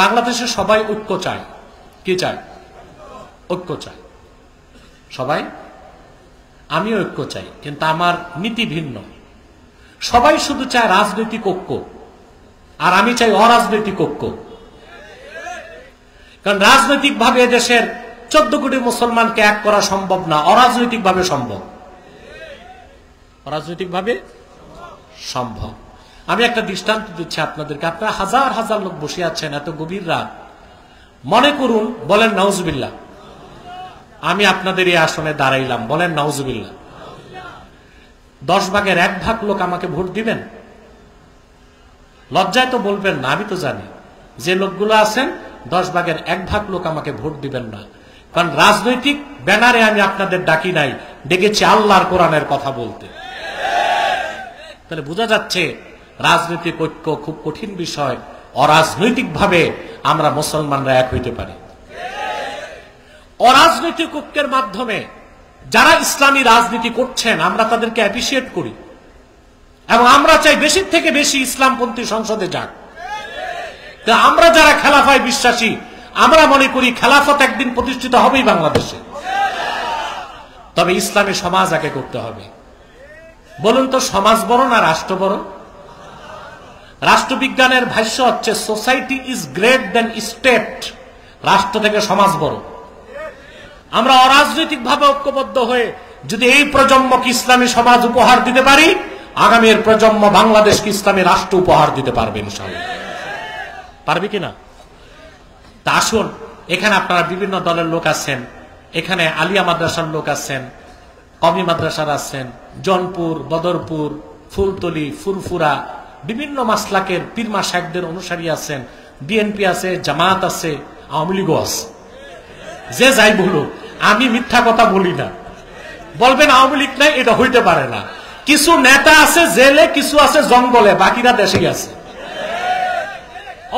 Speaker 2: বাংলাদেশে সবাই ঐক্য চায়। কি চায়? ঐক্য চায় সবাই। আমিও ঐক্য চাই, কিন্তু আমার নীতি ভিন্ন। সবাই শুধু চায় রাজনৈতিক ঐক্য, আর আমি চাই অরাজনৈতিক ঐক্য। কারণ রাজনৈতিক ভাবে দেশের 14 কোটি মুসলমানকে এক করা সম্ভব না, অরাজনৈতিক ভাবে সম্ভব। অরাজনৈতিক ভাবে সম্ভব। আমি একটা দৃষ্টান্ত দিচ্ছি আপনাদেরকে। আপনারা হাজার হাজার লোক বসে আছেন এত গভীর রাত, মনে করুন, বলেন নাউজুবিল্লাহ, আমি আপনাদের এই আসনে দাঁড়াইলাম, বলেন নাউজুবিল্লাহ, 10 ভাগের 1 ভাগ লোক আমাকে ভোট দিবেন? লজ্জায় তো বলবেন না, আমি তো জানি যে লোকগুলো আছেন 10 ভাগের 1 ভাগ লোক আমাকে ভোট দিবেন না। কারণ রাজনৈতিক ব্যানারে আমি আপনাদের ডাকি নাই, ডেকেছি আল্লাহর কোরআনের কথা বলতে। তাহলে বোঝা যাচ্ছে রাজনৈতিক ঐক্য খুব কঠিন বিষয়। অরাজনৈতিক ভাবে আমরা মুসলমানরা এক হইতে পারি। অরাজনৈতিক ঐক্যের মাধ্যমে যারা ইসলামী রাজনীতি করছেন আমরা তাদেরকে অ্যাপ্রিসিয়েট করি, এবং আমরা চাই বেশির থেকে বেশি ইসলামপন্থী সংসদে যাক। আমরা যারা খেলাফায় বিশ্বাসী, আমরা মনে করি খেলাফত একদিন প্রতিষ্ঠিত হবেই বাংলাদেশে। তবে ইসলামী সমাজ আগে করতে হবে। বলুন তো, সমাজ বড় না রাষ্ট্র বড়? রাষ্ট্রবিজ্ঞানের ভাষ্য হচ্ছে society is great than state. রাষ্ট্র থেকে সমাজ বড়। আমরা অরাজনৈতিক ভাবে ঐক্যবদ্ধ হয়ে যদি এই প্রজন্মকে ইসলামী সমাজ উপহার দিতে পারি, আগামীর প্রজন্ম বাংলাদেশকে ইসলামী রাষ্ট্র উপহার দিতে পারবে ইনশাআল্লাহ। পারবে কিনা? তা আসুন, এখানে আপনারা বিভিন্ন দলের লোক আছেন, এখানে আলিয়া মাদ্রাসার লোক আছেন, কওমি মাদ্রাসার আছেন, জনপুর, বদরপুর, ফুলতলি, ফুরফুরা, বিভিন্ন মাসলাকের পীর মাশায়েখদের অনুসারী আছেন, বিএনপি আছে, জামাত আছে, আওয়ামী লীগও আছে। যে যাই বলুক, আমি মিথ্যা কথা বলি না। বলবেন আওয়ামী লীগ নাই, এটা হইতে পারে না। কিছু নেতা আছে জেলে, কিছু আছে জঙ্গলে, বাকিরা দেশেই আছে।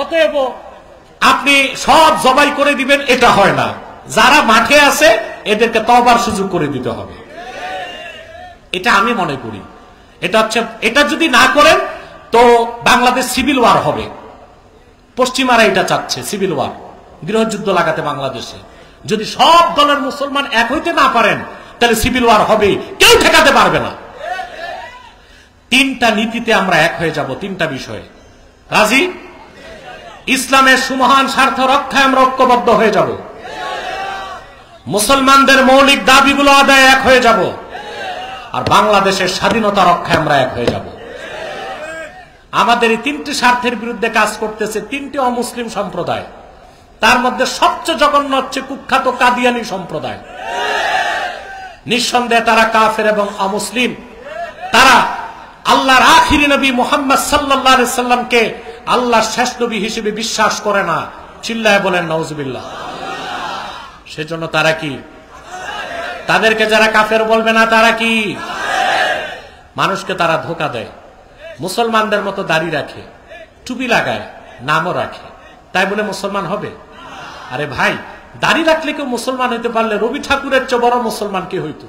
Speaker 2: অতএব আপনি সব জবাই করে দিবেন, এটা হয় না। যারা মাঠে আছে এদেরকে তওবার সুযোগ করে দিতে হবে, এটা আমি মনে করি। এটা হচ্ছে, এটা যদি না করেন তো বাংলাদেশ সিভিল ওয়ার হবে। পশ্চিমারা এটা চাচ্ছে, সিভিল ওয়ার, গৃহযুদ্ধ লাগাতে বাংলাদেশে। যদি সব দলের মুসলমান এক হইতে না পারেন তাহলে সিভিল ওয়ার হবে, কেউ ঠেকাতে পারবে না। 3টা নীতিতে আমরা এক হয়ে যাব, 3টা বিষয়ে। রাজি? ইসলামের সুমহান স্বার্থ রক্ষায় আমরা ঐক্যবদ্ধ হয়ে যাব, মুসলমানদের মৌলিক দাবিগুলো আদায়ে এক হয়ে যাব, আর বাংলাদেশের স্বাধীনতা রক্ষায় আমরা এক হয়ে যাব। আমাদের এই 3টি স্বার্থের বিরুদ্ধে কাজ করতেছে 3টি অমুসলিম সম্প্রদায়। তার মধ্যে সবচেয়ে জঘন্য হচ্ছে কুখ্যাত কাদিয়ানী সম্প্রদায়। নিঃসন্দেহে তারা কাফের এবং অমুসলিম। তারা আল্লাহর আখিরি নবী মুহাম্মদ সাল্লাল্লাহু আলাইহি সাল্লামকে আল্লাহর শেষ নবী হিসেবে বিশ্বাস করে না। চিল্লায় বলেন নাউজুবিল্লাহ। সেজন্য তারা কি? তাদেরকে যারা কাফের বলবে না, তারা কি? মানুষকে তারা ধোঁকা দেয়। মুসলমানদের মতো দাড়ি রাখে, টুপি লাগায়, নামও রাখে, তাই বলে মুসলমান হবে? আরে ভাই, দাড়ি রাখলে কেউ মুসলমান হইতে পারলে রবি ঠাকুরের চেয়ে বড় মুসলমান কে হইতো?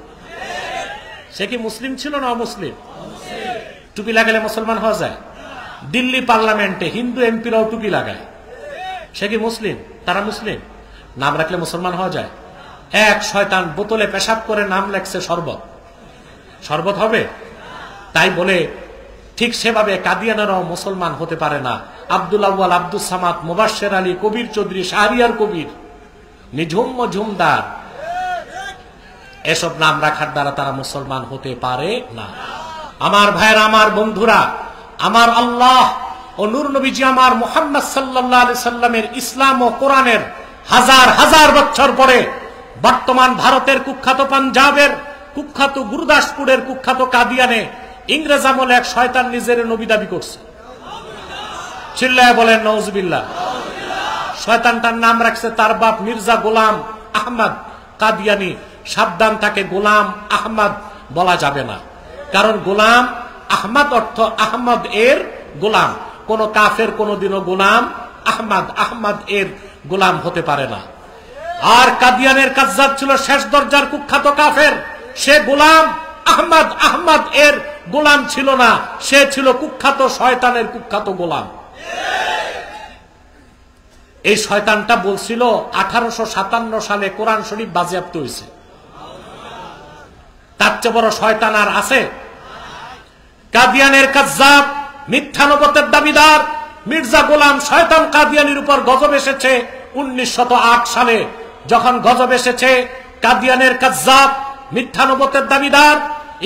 Speaker 2: সে কি মুসলিম ছিল না অমুসলিম? টুপি লাগালে মুসলমান হওয়া যায়? দিল্লি পার্লামেন্টে হিন্দু এমপিরাও টুপি লাগায়, সে কি মুসলিম? তারা মুসলিম। নাম রাখলে মুসলমান হওয়া যায়? এক শয়তান বোতলে পেশাব করে নাম লেখছে শরবত, শরবত হবে? তাই বলে ঠিক সেভাবে কাদিয়ানেরাও মুসলমান হতে পারে না। আব্দুল আউয়াল, আব্দুল সামাদ, মুবাশশির আলী, কবির চৌধুরী, শাহরিয়ার কবির, নিঝুম মজুমদার, এসব নাম রাখার দ্বারা তারা মুসলমান হতে পারে না। আমার ভাইয়েরা, আমার বন্ধুরা, আমার আল্লাহ ও নূর নবীজি আমার মুহাম্মদ সাল্লাল্লাহু আলাইহি সাল্লামের ইসলাম ও কোরআনের হাজার হাজার বছর পরে বর্তমান ভারতের কুখ্যাত পাঞ্জাবের কুখ্যাত গুরুদাসপুরের কুখ্যাত কাদিয়ানে ইংরেজ আমলে এক শয়তান নিজের নবী দাবি করছে। চিল্লায় বলেন নাউজুবিল্লাহ। শয়তানটার নাম রাখছে তার বাপ মির্জা গোলাম আহমদ কাদিয়ানি। সাবধান, তাকে গোলাম আহমদ বলা যাবে না, কারণ গোলাম আহমদ অর্থ আহমদ এর গোলাম। কোন কাফের কোনদিনও গোলাম আহমদ এর গোলাম হতে পারে না। আর কাদিয়ানের কাজ্জাব ছিল শেষ দরজার কুখ্যাত কাফের, সে গোলাম আহমদ আহমদ এর গোলাম ছিল না, সে ছিল কুখ্যাত শয়তানের কুখ্যাত গোলাম। এই শয়তানটা বলছিল 1857 সালে কোরআন শরীফ বাজেয়াপ্ত হয়েছে। তার চেয়ে বড় শয়তান আর আছে? কাদিয়ানের কাজ্জাব, মিথ্যা নবুয়তের দাবিদার মির্জা গোলাম শয়তান কাদিয়ানির উপর গজব এসেছে 1908 সালে। যখন গজব এসেছে, কাদিয়ানের কাজ্জাব, মিথ্যা নবুয়তের দাবিদার,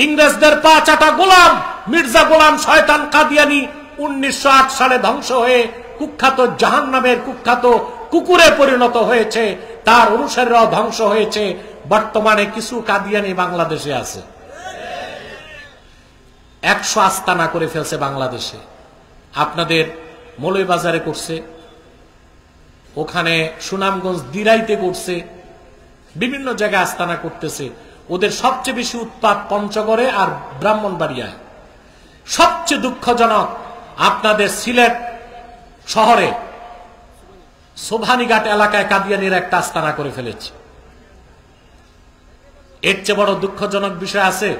Speaker 2: ইংরেজদের পা চাটা গোলাম মির্জা গোলাম শয়তান কাদিয়ানি 1908 সালে ধ্বংস হয়ে কুখ্যাত জাহান্নামের কুখ্যাত কুকুরে পরিণত হয়েছে। তার অনুসারীরাও ধ্বংস হয়েছে। বর্তমানে কিছু কাদিয়ানি বাংলাদেশে আছে। 100 আস্তানা করে ফেলছে বাংলাদেশে। আপনাদের মৌলভীবাজারে করছে, ওখানে সুনামগঞ্জ দিরাইতে করছে, বিভিন্ন জায়গায় আস্তানা করতেছে। ওদের সবচেয়ে বেশি উৎপাত পঞ্চগড়ে আর ব্রাহ্মণবাড়িয়ায়। সবচেয়ে দুঃখজনক, আপনাদের সিলেট শহরে সোভানীঘাট এলাকায় কাদিয়ানির একটা আস্তানা করে ফেলেছে। এর চেয়ে বড় দুঃখজনক বিষয় আছে?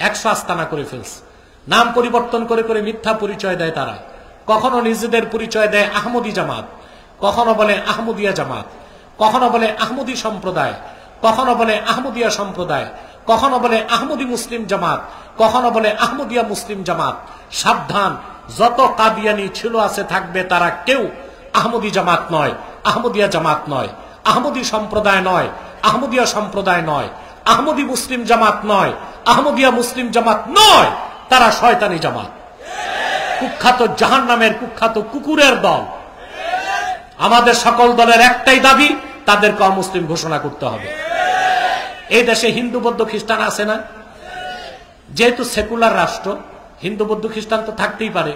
Speaker 2: 100 আস্তানা করে ফেলছে। নাম পরিবর্তন করে করে মিথ্যা পরিচয় দেয় তারা। কখনো নিজেদের পরিচয় দেয় আহমদী জামাত, কখনো বলে আহমদিয়া জামাত, কখনো বলে আহমদী সম্প্রদায়, কখনো বলে আহমদিয়া সম্প্রদায়, কখনো বলে আহমদী মুসলিম জামাত, কখনো বলে আহমদিয়া মুসলিম জামাত। সাবধান, যত কাদিয়ানি ছিল আছে থাকবে, তারা কেউ আহমদী জামাত নয়, আহমদিয়া জামাত নয়, আহমদী সম্প্রদায় নয়, আহমদিয়া সম্প্রদায় নয়, আহমদী মুসলিম জামাত নয়, আহমদিয়া মুসলিম জামাত নয়। তারা শয়তানি জামাত, কুখ্যাত জাহান্নামের কুখ্যাত কুকুরের দল। আমাদের সকল দলের একটাই দাবি, তাদেরকে অমুসলিম ঘোষণা করতে হবে। এই দেশে হিন্দু বৌদ্ধ খ্রিস্টান আছে না? যেহেতু সেকুলার রাষ্ট্র, হিন্দু বৌদ্ধ খ্রিস্টান তো থাকতেই পারে,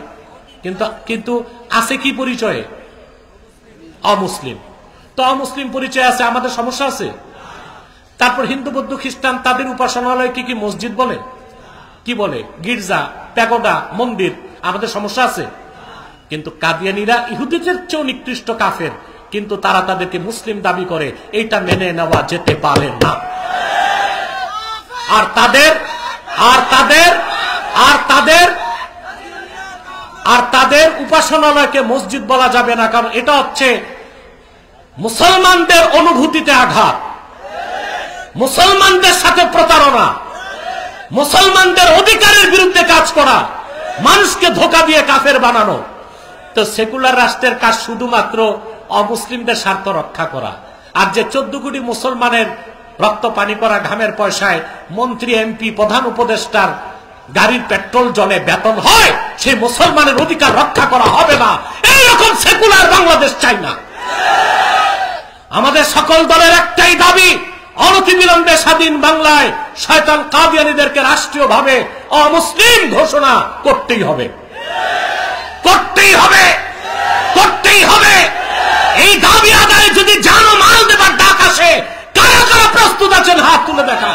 Speaker 2: কিন্তু আছে কি পরিচয়ে? অমুসলিম। তো অমুসলিম পরিচয় আছে, আমাদের সমস্যা আছে? তারপর হিন্দু বৌদ্ধ খ্রিস্টান তাদের উপাসনালয় কি মসজিদ বলে? কি বলে? গির্জা, প্যাগোডা, মন্দির। আমাদের সমস্যা আছে? কিন্তু কাদিয়ানিরা ইহুদিদের চেয়েও নিকৃষ্ট কাফের, কিন্তু তারা তাদেরকে মুসলিম দাবি করে। এইটা মেনে নেওয়া যেতে পারে না। আর তাদের উপাসনালয়কে মসজিদ বলা যাবে না, কারণ এটা হচ্ছে মুসলমানদের অনুভূতিতে আঘাত, মুসলমানদের সাথে প্রতারণা, মুসলমানদের অধিকারের বিরুদ্ধে কাজ করা, মানুষকে ধোঁকা দিয়ে কাফের বানানো। তো সেকুলার রাষ্ট্রের কাজ শুধুমাত্র অমুসলিমদের স্বার্থ রক্ষা করা। আর যে 14 কোটি মুসলমানের রক্ত পানি করা ঘামের পয়সায় মন্ত্রী, এমপি, প্রধান উপদেষ্টার গাড়ির পেট্রোল জলে বেতন হয়, সেই মুসলমানের অধিকার রক্ষা করা হবে না। এইরকম সেকুলার বাংলাদেশ চাই না। আমাদের সকল দলের একটাই দাবি, অনতিবিলম্বে স্বাধীন বাংলায় শয়তান কাদিয়ানীদেরকে রাষ্ট্রীয়ভাবে অমুসলিম ঘোষণা করতেই হবে, করতেই হবে, করতেই হবে। এই দাবি আদায়ে যদি জানো মাল দেবার ডাক আসে, কারা কারা প্রস্তুত আছেন হাত তুলে দেখা।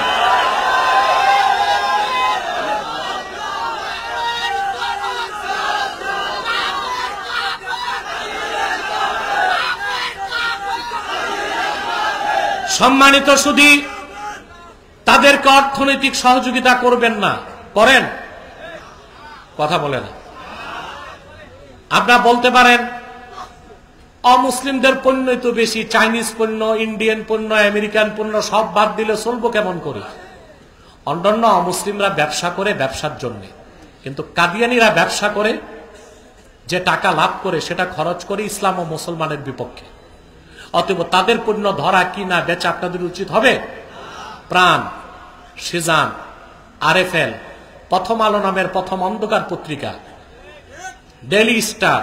Speaker 2: সম্মানিত সুধী, তাদেরকে অর্থনৈতিক সহযোগিতা করবেন না, করেন? কথা বলে না। আপনারা বলতে পারেন অমুসলিমদের পণ্যই তো বেশি, চাইনিজ পণ্য, ইন্ডিয়ান পণ্য, আমেরিকান পণ্য সব বাদ দিলে চলবো কেমন করে? অন্যান্য অমুসলিমরা ব্যবসা করে ব্যবসার জন্য, কিন্তু কাদিয়ানিরা ব্যবসা করে যে টাকা লাভ করে সেটা খরচ করে ইসলাম ও মুসলমানের বিপক্ষে। অতএব তাদের পণ্য ধরা কিনা বেচা আপনাদের উচিত হবে? প্রাণ, সিজান, আরএফএল, প্রথম আলো নামের প্রথম অন্ধকার পত্রিকা, ডেইলি স্টার,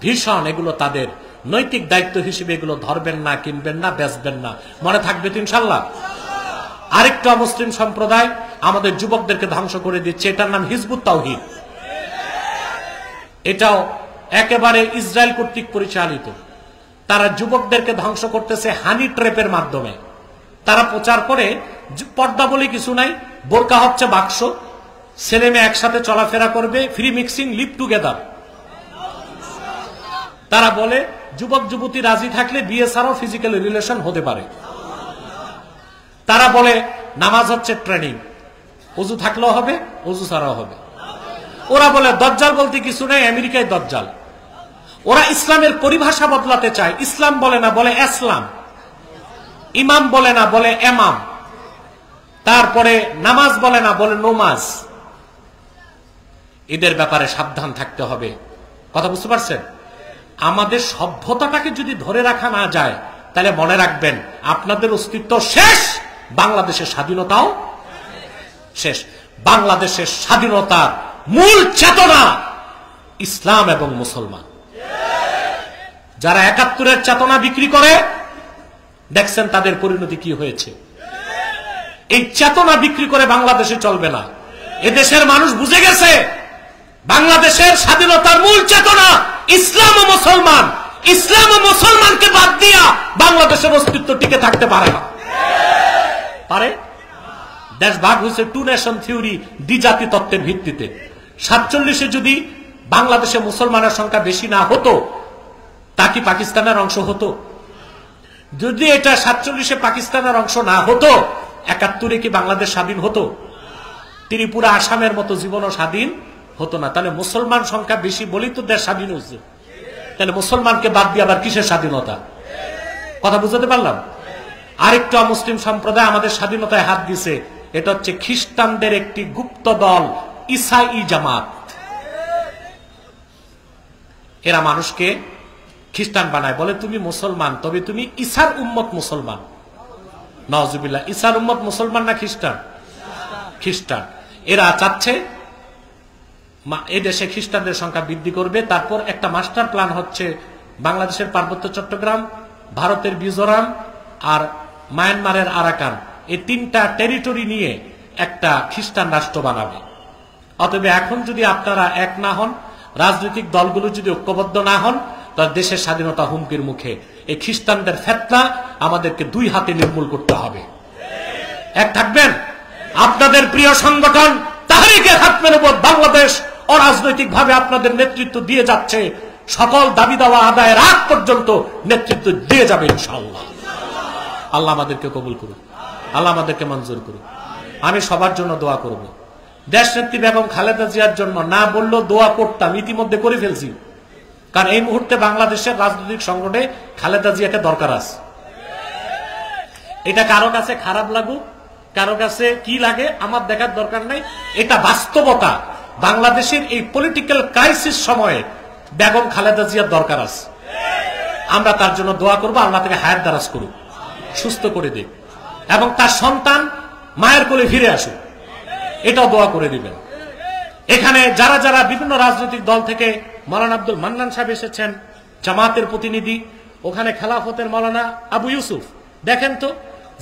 Speaker 2: ভিশন, এগুলো তাদের নৈতিক দায়িত্ব হিসেবে এগুলো ধরবেন না, কিনবেন না, বেচবেন না। মনে থাকবে তো ইনশাল্লাহ? আরেকটা মুসলিম সম্প্রদায় আমাদের যুবকদেরকে ধ্বংস করে দিচ্ছে, এটার নাম হিজবুত তাওহীদ। এটাও একেবারে ইসরায়েল কর্তৃক পরিচালিত। তারা যুবকদেরকে ধ্বংস করতেছে হানি ট্র্যাপের মাধ্যমে। তারা প্রচার করে পর্দা বলে কিছু নাই, বোরকা হচ্ছে বাক্স, ছেলে মেয়ে একসাথে চলাফেরা করবে, ফ্রি মিক্সিং, লিভ টুগেদার। তারা বলে যুবক যুবতী রাজি থাকলে বিয়ে ছাড়াও ফিজিক্যাল রিলেশন হতে পারে। তারা বলে নামাজ হচ্ছে ট্রেনিং, অজু থাকলেও হবে, অজু ছাড়াও হবে। ওরা বলে দজ্জাল বলতে কিছু নেই, আমেরিকায় দজ্জাল। ওরা ইসলামের পরিভাষা বদলাতে চায়। ইসলাম বলে না, বলে ইসলাম। ইমাম বলে না, বলে এমাম। তারপরে নামাজ বলে না, বলে নমাজ। এদের ব্যাপারে সাবধান থাকতে হবে। কথা বুঝতে পারছেন? আমাদের সভ্যতাটাকে যদি ধরে রাখা না যায়, তাহলে মনে রাখবেন আপনাদের অস্তিত্ব শেষ, বাংলাদেশের স্বাধীনতাও শেষ। বাংলাদেশের স্বাধীনতার মূল চেতনা ইসলাম এবং মুসলমান। যারা ৭১-এর চেতনা বিক্রি করে, দেখছেন তাদের পরিণতি কি হয়েছে। এই চেতনা বিক্রি করে বাংলাদেশে চলবে না। এদেশের মানুষ বুঝে গেছে বাংলাদেশের স্বাধীনতার মূল চেতনা ইসলাম ও মুসলমান। ইসলাম ও মুসলমানকে বাদ দিয়া বাংলাদেশের অস্তিত্ব টিকে থাকতে পারে না। পারে? দেশ ভাগ হয়েছে টু নেশন থিওরি, দ্বিজাতি তত্ত্বের ভিত্তিতে। ৪৭-এ যদি বাংলাদেশে মুসলমানের সংখ্যা বেশি না হতো, তা কি পাকিস্তানের অংশ হতো? যদি এটা ৪৭-এ পাকিস্তানের অংশ না হতো, ৭১-এ কি বাংলাদেশ স্বাধীন হতো? ত্রিপুরা, আসামের মতো জীবনও স্বাধীন হতো না। তাহলে মুসলমান সংখ্যা বেশি বলেই তো দেশ স্বাধীন হয়েছে। তাহলে মুসলমানকে বাদ দিয়ে আবার কিসের স্বাধীনতা? কথা বুঝতে পারলাম? আরেকটা মুসলিম সম্প্রদায় আমাদের স্বাধীনতায় হাত দিছে। এটা হচ্ছে খ্রিস্টানদের একটি গুপ্ত দল, ইসাই জামাত। এরা মানুষকে খ্রিস্টান বানায়, বলে তুমি মুসলমান, তবে তুমি ঈসার উম্মত মুসলমান। নাউজুবিল্লাহ। ঈসার উম্মত মুসলমান না খ্রিস্টান? খ্রিস্টান। এরা চাচ্ছে এই দেশে খ্রিস্টানদের সংখ্যা বৃদ্ধি করবে। তারপর একটা মাস্টার প্ল্যান হচ্ছে বাংলাদেশের পার্বত্য চট্টগ্রাম, ভারতের মিজোরাম আর মায়ানমারের আরাকান, এই ৩টা টেরিটরি নিয়ে একটা খ্রিস্টান রাষ্ট্র বানাবে। অতএব এখন যদি আপনারা এক না হন, রাজনৈতিক দলগুলো যদি ঐক্যবদ্ধ না হন, তার দেশের স্বাধীনতা হুমকির মুখে। এই খ্রিস্টানদের ফিতনা আমাদেরকে ২ হাতে নির্মূল করতে হবে। এক থাকবেন? আপনাদের প্রিয় সংগঠন তাহরিকে খাতমে নবুয়ত বাংলাদেশ অরাজনৈতিক ভাবে আপনাদের নেতৃত্ব দিয়ে যাচ্ছে। সকল দাবি দাওয়া আদায়ের আগ পর্যন্ত নেতৃত্ব দিয়ে যাবে ইনশাআল্লাহ। আল্লাহ আমাদেরকে কবুল করুন, আল্লাহ আমাদেরকে মঞ্জুর করুন। আমি সবার জন্য দোয়া করব। দেশনেত্রী বেগম খালেদা জিয়ার জন্য না বললেও দোয়া করতাম, ইতিমধ্যে করে ফেলছি। কারণ এই মুহূর্তে বাংলাদেশের রাজনৈতিক সংকটে খালেদা জিয়াকে দরকার আছে। এটা কারো কাছে খারাপ লাগুক, কারো কাছে কি লাগে আমার দেখার দরকার নাই। এটা বাস্তবতা। বাংলাদেশের এই পলিটিক্যাল ক্রাইসিস সময়ে বেগম খালেদা জিয়ার দরকার আছে। আমরা তার জন্য দোয়া করবো, আল্লাহ থেকে হায়াত দারাজ করুক, সুস্থ করে দিক, এবং তার সন্তান মায়ের কোলে ফিরে আসুক, এটাও দোয়া করে দিবেন। এখানে যারা যারা বিভিন্ন রাজনৈতিক দল থেকে, মৌলানা আব্দুল মান্নান সাহেব এসেছেন, জামাতের প্রতিনিধি, ওখানে খেলাফতের মৌলানা আবু ইউসুফ। দেখেন তো,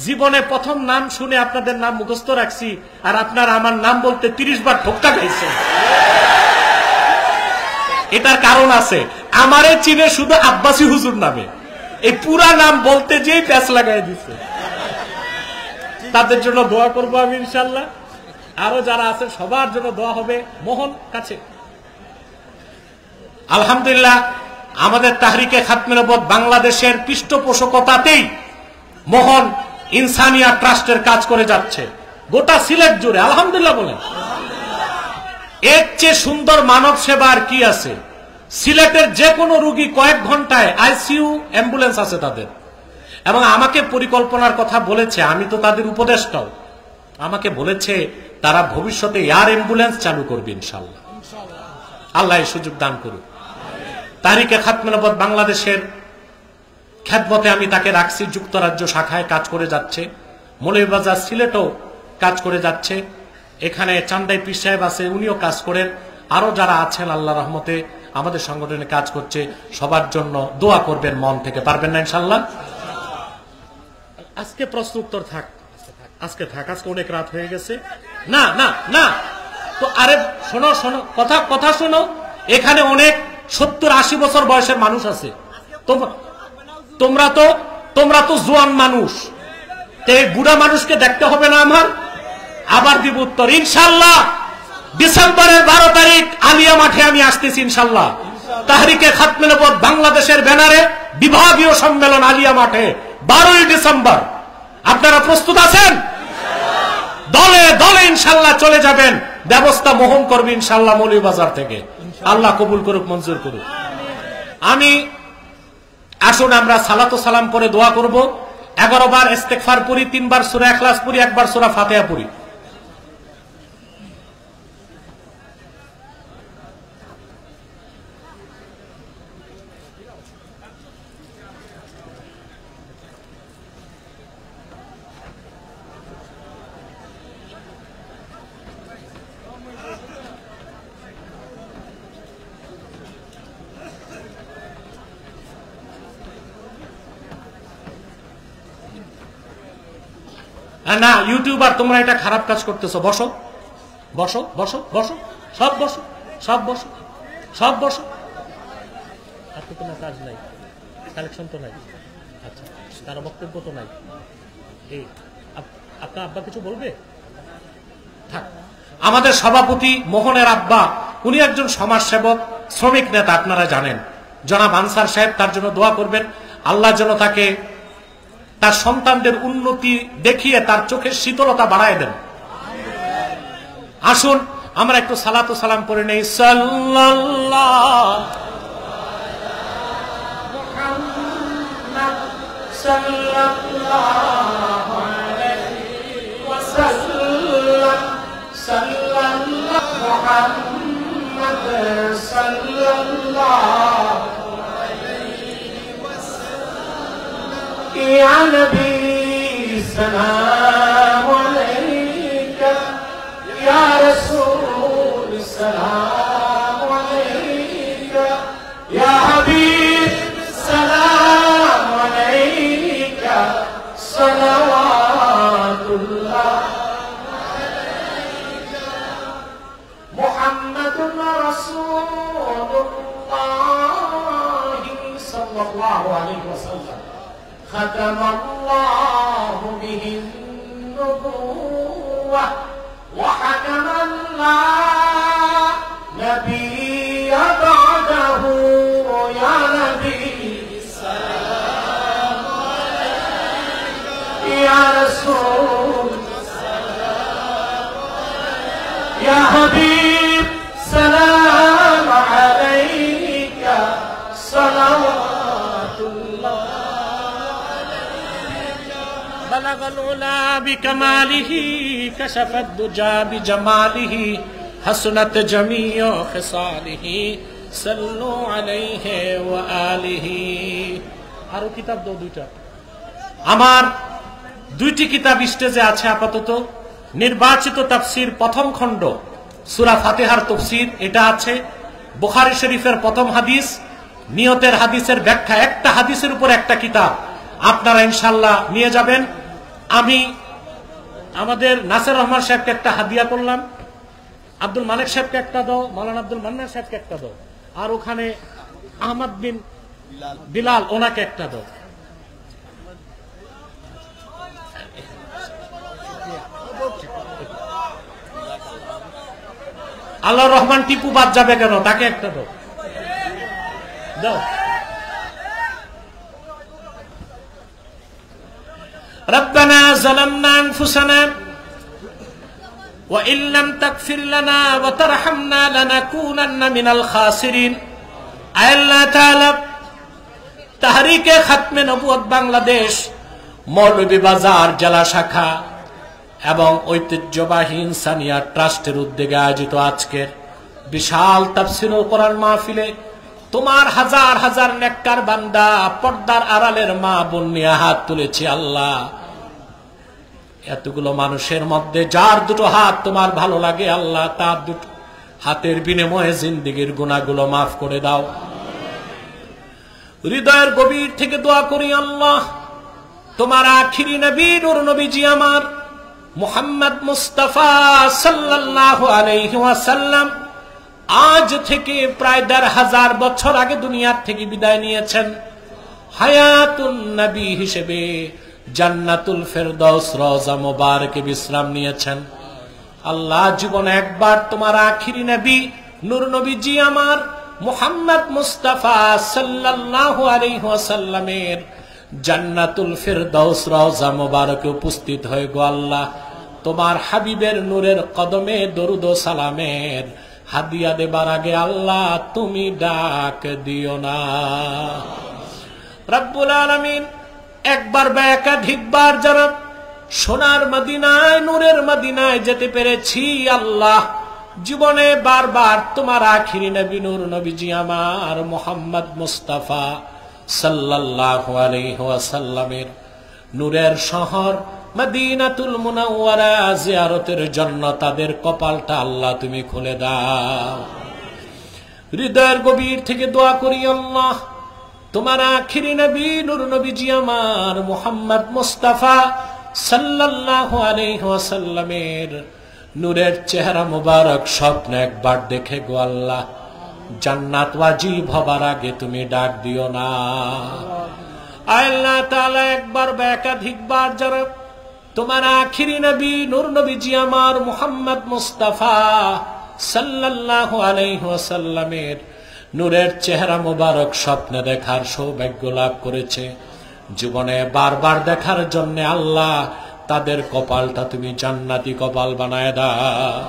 Speaker 2: জীবনে প্রথম নাম শুনে আপনাদের নাম মুখস্থ রাখছি, আর আপনারা আমার নাম বলতে ৩০ বার ঠোক্কা খাইছেন। এটার কারণ আছে, আমারে চিনে শুধু আব্বাসী হুজুর নামে, এই পুরা নাম বলতে যেই প্যাচ লাগাই দিচ্ছে। তাদের জন্য দোয়া করবো আমি ইনশাল্লাহ। আরো যারা আছেন সবার জন্য দোয়া হবে। মোহন কাছে আলহামদুলিল্লাহ আমাদের তাহরিকে খাতমে নবুয়ত বাংলাদেশের পৃষ্ঠপোষকতাতেই মোহন ইনসানিয়া ট্রাস্টের কাজ করে যাচ্ছে গোটা সিলেট জুড়ে। আলহামদুলিল্লাহ বলেন, এর চেয়ে সুন্দর মানব সেবা আর কি আছে? সিলেটের যে কোনো রোগী কয়েক ঘন্টায় আইসিইউ অ্যাম্বুলেন্স আছে তাদের। এবং আমাকে পরিকল্পনার কথা বলেছে, আমি তো তাদের উপদেষ্টাও, আমাকে বলেছে তারা ভবিষ্যতে এয়ার অ্যাম্বুলেন্স চালু করবে ইনশাআল্লাহ। আল্লাহ এই সুযোগ দান করুক। তাহরিকে খাতমে নবুয়ত বাংলাদেশের খেদমতে আমি তাকে রাখছি। যুক্তরাজ্য শাখায় কাজ করে যাচ্ছে, মৌলভীবাজার সিলেটও কাজ করে যাচ্ছে, এখানে চান্দাই পীর সাহেব আছে, উনিও কাজ করেন। আরো যারা আছেন আল্লাহ রহমতে আমাদের সংগঠনে কাজ করছে, সবার জন্য দোয়া করবেন মন থেকে। পারবেন না ইনশাআল্লাহ? আজকে প্রশ্ন উত্তর থাক, আজকে থাক, আজকে অনেক রাত হয়ে গেছে। না না না, তো আরে শোনো শোনো, কথা শোনো। এখানে অনেক 70-80 বছর বয়সের মানুষ আছে। তোমরা তো জোয়ান মানুষ, এই বুড়া মানুষকে দেখতে হবে না আমার? আবার দিব উত্তর ইনশাআল্লাহ। ডিসেম্বরের 12 তারিখ আলিয়া মাঠে আমি আসতেছি ইনশাআল্লাহ। তাহরিকে খাতমে নবুয়ত বাংলাদেশের ব্যানারে বিভাগীয় সম্মেলন আলিয়া মাঠে 12ই ডিসেম্বর। আপনারা প্রস্তুত আছেন? দলে দলে ইনশাল্লাহ চলে যাবেন, ব্যবস্থা মোহন করবে ইনশাল্লাহ মৌলভীবাজার থেকে। আল্লাহ কবুল করুক, মঞ্জুর করুক। আসুন আমরা সালাতু সালাম করে দোয়া করব। 11 বার ইস্তেগফার পড়ি, 3 বার সূরা ইখলাস পড়ি, 1 বার সূরা ফাতিহা পড়ি। না ইউটিউবার, তোমরা এটা খারাপ কাজ করতেছো। বসো বসো বসো বসো, সব বসো, সব বসো, সব বসো। আর তো কোনো কাজ নাই, কালেকশন তো নাই, আচ্ছা তার বক্তব্য তো নাই। এই আপনার আব্বা কিছু বলবে? থাক। আমাদের সভাপতি মোহনের আব্বা, উনি একজন সমাজসেবক, শ্রমিক নেতা, আপনারা জানেন। জনাব আনসার সাহেব, তার জন্য দোয়া করবেন, আল্লাহ যেন তাকে তার সন্তানদের উন্নতি দেখিয়ে তার চোখের শীতলতা বাড়ায় দেন। আসুন আমরা একটু সালাতু সালাম পড়ে নেই।
Speaker 3: يا نبي سلام عليك يا رسول سلام عليك يا حبيب سلام عليك صلوات الله عليك محمد رسول الله صلى الله عليه وسلم ختم الله به النبوة وحكما لا نبي بعده يا نبي سلام عليك يا رسول سلام عليك يا حبيب سلام عليك صلوات الله بلغ العلا بكماله كشف الدجى بجماله حسنت جميع خصاله صلوا عليه وآله। আরো কিতাব দাও দুইটা। আমার দুইটি কিতাব স্টেজে আছে আপাতত। নির্বাচিত তাফসীর প্রথম খণ্ড সূরা ফাতিহার তাফসীর, এটা আছে। বুখারী শরীফের প্রথম হাদিস, নিয়তের হাদিসের ব্যাখ্যা, একটা হাদিসের উপর একটা কিতাব আপনারা ইনশাআল্লাহ নিয়ে যাবেন। আমি আমাদের নাসির রহমান সাহেবকে একটা হাদিয়া করলাম, আব্দুল মালিক সাহেবকে একটা দাও, মাওলানা আব্দুল মান্নান সাহেবকে একটা দাও, আর ওখানে আহমদ বিন বিলাল ওনাকে একটা দাও। আল্লাহর রহমান টিপু বাদ যাবে কেন, তাকে একটা দাও দাও। ربنا ظلمنا أنفسنا وإن لم تغفر لنا وترحمنا لنكونن من الخاسرين। আল্লাহ তাআলা তাহরিকে খাতমে নবুয়ত বাংলাদেশ মৌলভীবাজার জেলা শাখা এবং ঐতিহ্যবাহী ইনসানিয়া ট্রাস্টের উদ্যোগে আয়োজিত আজকের বিশাল তাফসীরুল কোরআন মাহফিলে তোমার হাজার হাজার নেককার বান্দা, পর্দার আড়ালের মা বোন নিয়ে হাত তুলেছি। আল্লাহ, এতগুলো মানুষের মধ্যে যার দুটো হাত তোমার ভালো লাগে আল্লাহ, তার দুটো হাতের বিনিময়ে জিন্দেগীর গুনাহগুলো মাফ করে দাও। হৃদয়ের গভীর থেকে দোয়া করি আল্লাহ, তোমার আখিরি নবী নূর নবীজি আমার মুহাম্মদ মুস্তাফা সাল্লাল্লাহু আলাইহি ওয়াসাল্লাম আজ থেকে প্রায় ১৫০০ বছর আগে দুনিয়ার থেকে বিদায় নিয়েছেন। হায়াতুন নবী হিসেবে জান্নাতুল ফেরদাউস রওজা মুবারকে বিশ্রাম নিয়েছেন। আল্লাহ, জীবনে একবার তোমার আখিরি নবী নূর নবীজি আমার মুহাম্মদ মুস্তাফা সাল্লাল্লাহু আলাইহি ওয়াসাল্লামের জান্নাতুল ফেরদাউস রওজা মুবারকে উপস্থিত হয়ে গো আল্লাহ,
Speaker 2: তোমার হাবিবের নূরের কদমে দরুদ ও সালামের হাদিয়া দেবার আগে আল্লাহ তুমি ডাক দিও না। রব্বুল আলামিন একবার বা একাধিকবার যারা সোনার মদিনায় নূরের মদিনায় যেতে পেরেছি, আল্লাহ জীবনে বারবার তোমার আখিরি নবী নূর নবীজি আমার মুহাম্মদ মুস্তাফা সাল্লাল্লাহু আলাইহি ওয়াসাল্লামের নূরের শহর মদিনাতুল মুনাওয়ারা জিয়ারতের জন্য তাদের কপালটা আল্লাহ তুমি খুলে দাও। হৃদয়ের গভীর থেকে দোয়া করি আল্লাহ তোমার আখিরি নবী নূর নবীজি আমার মুহাম্মদ মুস্তাফা সাল্লাল্লাহু আলাইহি ওয়াসাল্লামের নূরের চেহারা মুবারক স্বপ্ন একবার দেখে গো আল্লাহ জান্নাত ওয়াজিব হবার আগে তুমি ডাক দিও না। আল্লাহ তাআলা একবার বা একাধিকবার যারা তোমার আখিরি নবী নূর নবীজি আমার মুহাম্মদ মুস্তাফা সাল্লাল্লাহু আলাইহি ওয়াসাল্লামের নূরের চেহারা মুবারক স্বপ্নে দেখার সৌভাগ্য লাভ করেছে, জীবনে বারবার দেখার জন্য আল্লাহ তাদের কপালটা তুমি জান্নাতি কপাল বানায় দাও।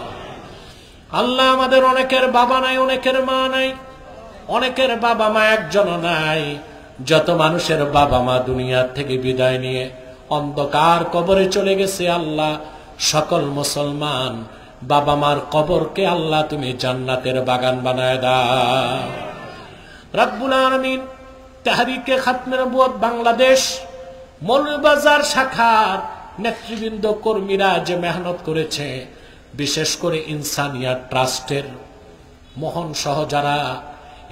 Speaker 2: আল্লাহ আমাদের অনেকের বাবা নাই, অনেকের মা নাই, অনেকের বাবা মা একজনও নাই। যত মানুষের বাবা মা দুনিয়ার থেকে বিদায় নিয়ে অন্ধকার কবরে চলে গেছে, আল্লাহ সকল মুসলমান বাবা মার কবরকে আল্লাহ তুমি জান্নাতের বাগান বানায় দাও। রব্বুল আলামিন তাহরিকে খাতমে নবুয়ত বাংলাদেশ মৌলভীবাজার শাখার নেতৃবৃন্দ কর্মীরা যে মেহনত করেছে, বিশেষ করে ইনসানিয়াত ট্রাস্টের মোহন সহ যারা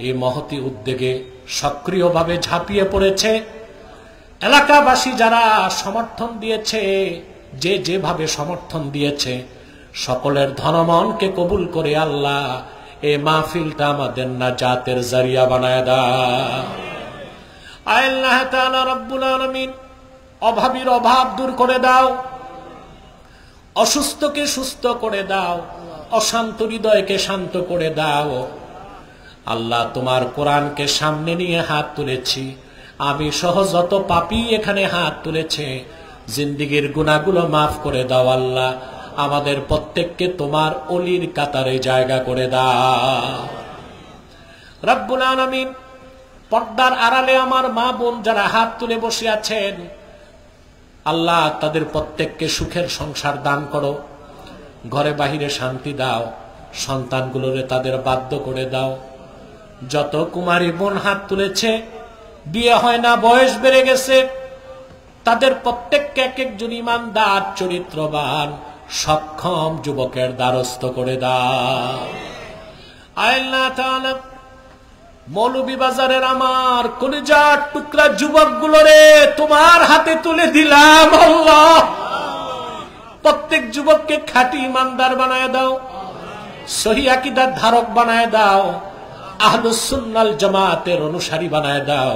Speaker 2: এই মহতি উদ্যোগে সক্রিয়ভাবে ঝাঁপিয়ে পড়েছে, এলাকাবাসী যারা সমর্থন দিয়েছে, যে যেভাবে সমর্থন দিয়েছে, সকলের ধনমনকে কবুল করে আল্লাহ এই মাহফিলটা আমাদের নাজাতের জরিয়া বানায় দাও। আল্লাহ তাআলা রব্বুল আলামিন অভাবীর অভাব দূর করে দাও, অসুস্থকে সুস্থ করে দাও, অশান্ত হৃদয়কে শান্ত করে দাও। আল্লাহ তোমার কোরআনকে সামনে নিয়ে হাত তুলেছি, আমি সহ যত পাপী এখানে হাত তুলেছে, জিন্দেগীর গুনাহগুলো মাফ করে দাও আল্লাহ। আমাদের প্রত্যেককে তোমার অলির কাতারে জায়গা করে দাও রব্বুল আলামিন। পর্দার আড়ালে আমার মা বোন যারা হাত তুলে বসে আছেন, আল্লাহ তাদের প্রত্যেককে সুখের সংসার দান করো, ঘরে বাহিরে শান্তি দাও, সন্তানগুলোরে তাদের বাধ্য করে দাও। যত কুমারী বোন হাত তুলেছে, বিয়ে হয় না, বয়স বেড়ে গেছে, তাদের প্রত্যেককে এক একজন ইমানদার চরিত্রবান সক্ষম যুবকের দ্বারস্থ করে দাও। আল্লাহ তাআলা মৌলভীবাজারের আমার কলিজার টুকরা যুবকগুলোরে তোমার হাতে তুলে দিলাম আল্লাহ। প্রত্যেক যুবককে খাঁটি ইমানদার বানায় দাও, সহি আকীদার ধারক বানায় দাও, আহলুস সুন্নাল জামাতের অনুসারী বানায় দাও,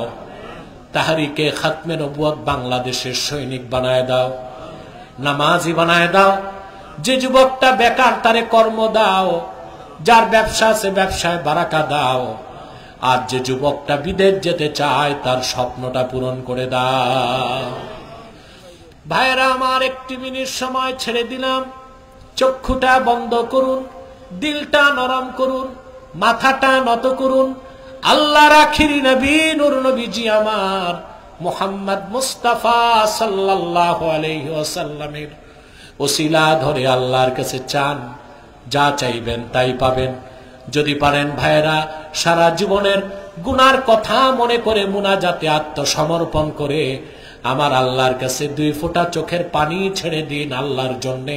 Speaker 2: তাহরিকে খাতমে নবুয়ত বাংলাদেশের সৈনিক বানায় দাও, নামাজি বানায় দাও। যে যুবকটা বেকার তারে কর্ম দাও, যার ব্যবসা আছে ব্যবসায় বারাকা দাও, আর যে যুবকটা বিদেশ যেতে চায় তার স্বপ্নটা পূরণ করে দাও। ভাইরা আমার, একটি মিনিট সময় ছেড়ে দিলাম, চক্ষুটা বন্ধ করুন, দিলটা নরম করুন, মাথাটা নত করুন। আল্লাহর আখিরি নবী নূর নবীজি আমার মুহাম্মদ মুস্তাফা সাল্লাল্লাহু আলাইহি ওয়াসাল্লামের ওসিলা ধরে আল্লাহর কাছে চান, যা চাইবেন তাই পাবেন। যদি পারেন ভাইরা, সারা জীবনের গুনার কথা মনে করে মুনাজাতে আত্মসমর্পণ করে আমার আল্লাহর কাছে 2 ফোঁটা চোখের পানি ছেড়ে দিন আল্লাহর জন্যে।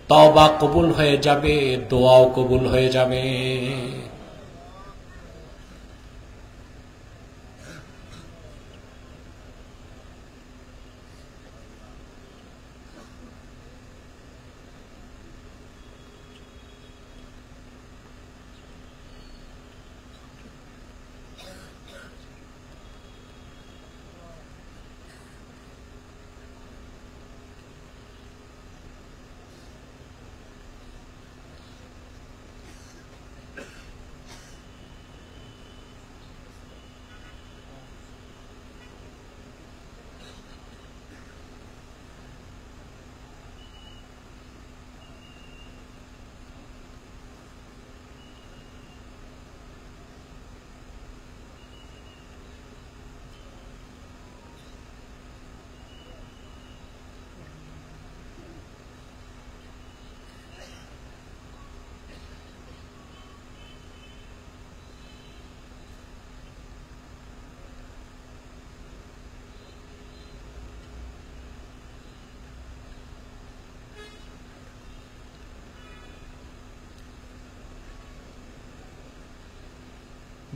Speaker 2: তওবা কবুল হয়ে যাবে, দোয়াও কবুল হয়ে যাবে।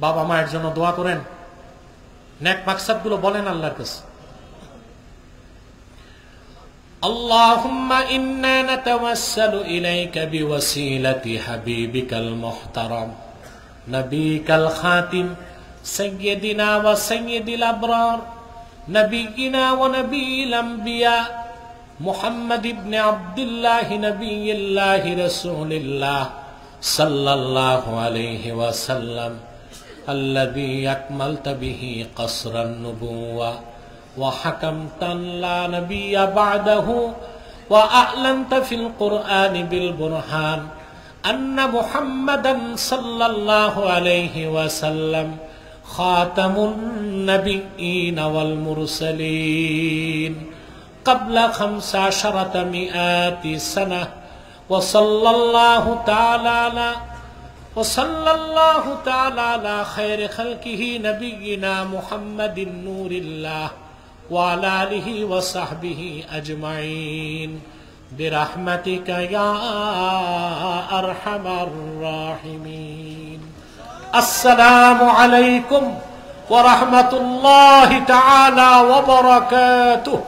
Speaker 2: বাবা মায়ের জন্য দোয়া করেন, নেক মাকসাদগুলো বলেন আল্লাহর কাছে। আল্লাহুম্মা ইন্না নাতাওয়াসসালু ইলাইকা বিওয়াসিলাতি হাবিবিকাল মুহতারাম নবিকাল খাতিম সাইয়্যিদিনা ওয়া সাইয়্যিদিল আবরার নবিয়িনা ওয়া নবিয়িল আমবিয়া মুহাম্মদ ইবনে আব্দুল্লাহ নবিয়্যিল্লাহ রাসূলিল্লাহ সাল্লাল্লাহু আলাইহি ওয়াসাল্লাম الذي أكملت به قصر النبوة وحكمت لا نبي بعده وأعلنت في القرآن بالبرهان أن محمدا صلى الله عليه وسلم خاتم النبيين والمرسلين قبل 15 سنة وصلى الله تعالى على خير خلقه نبينا محمد نور الله وعلى آله وصحبه أجمعين برحمتك يا أرحم الراحمين. السلام عليكم ورحمة الله تعالى وبركاته.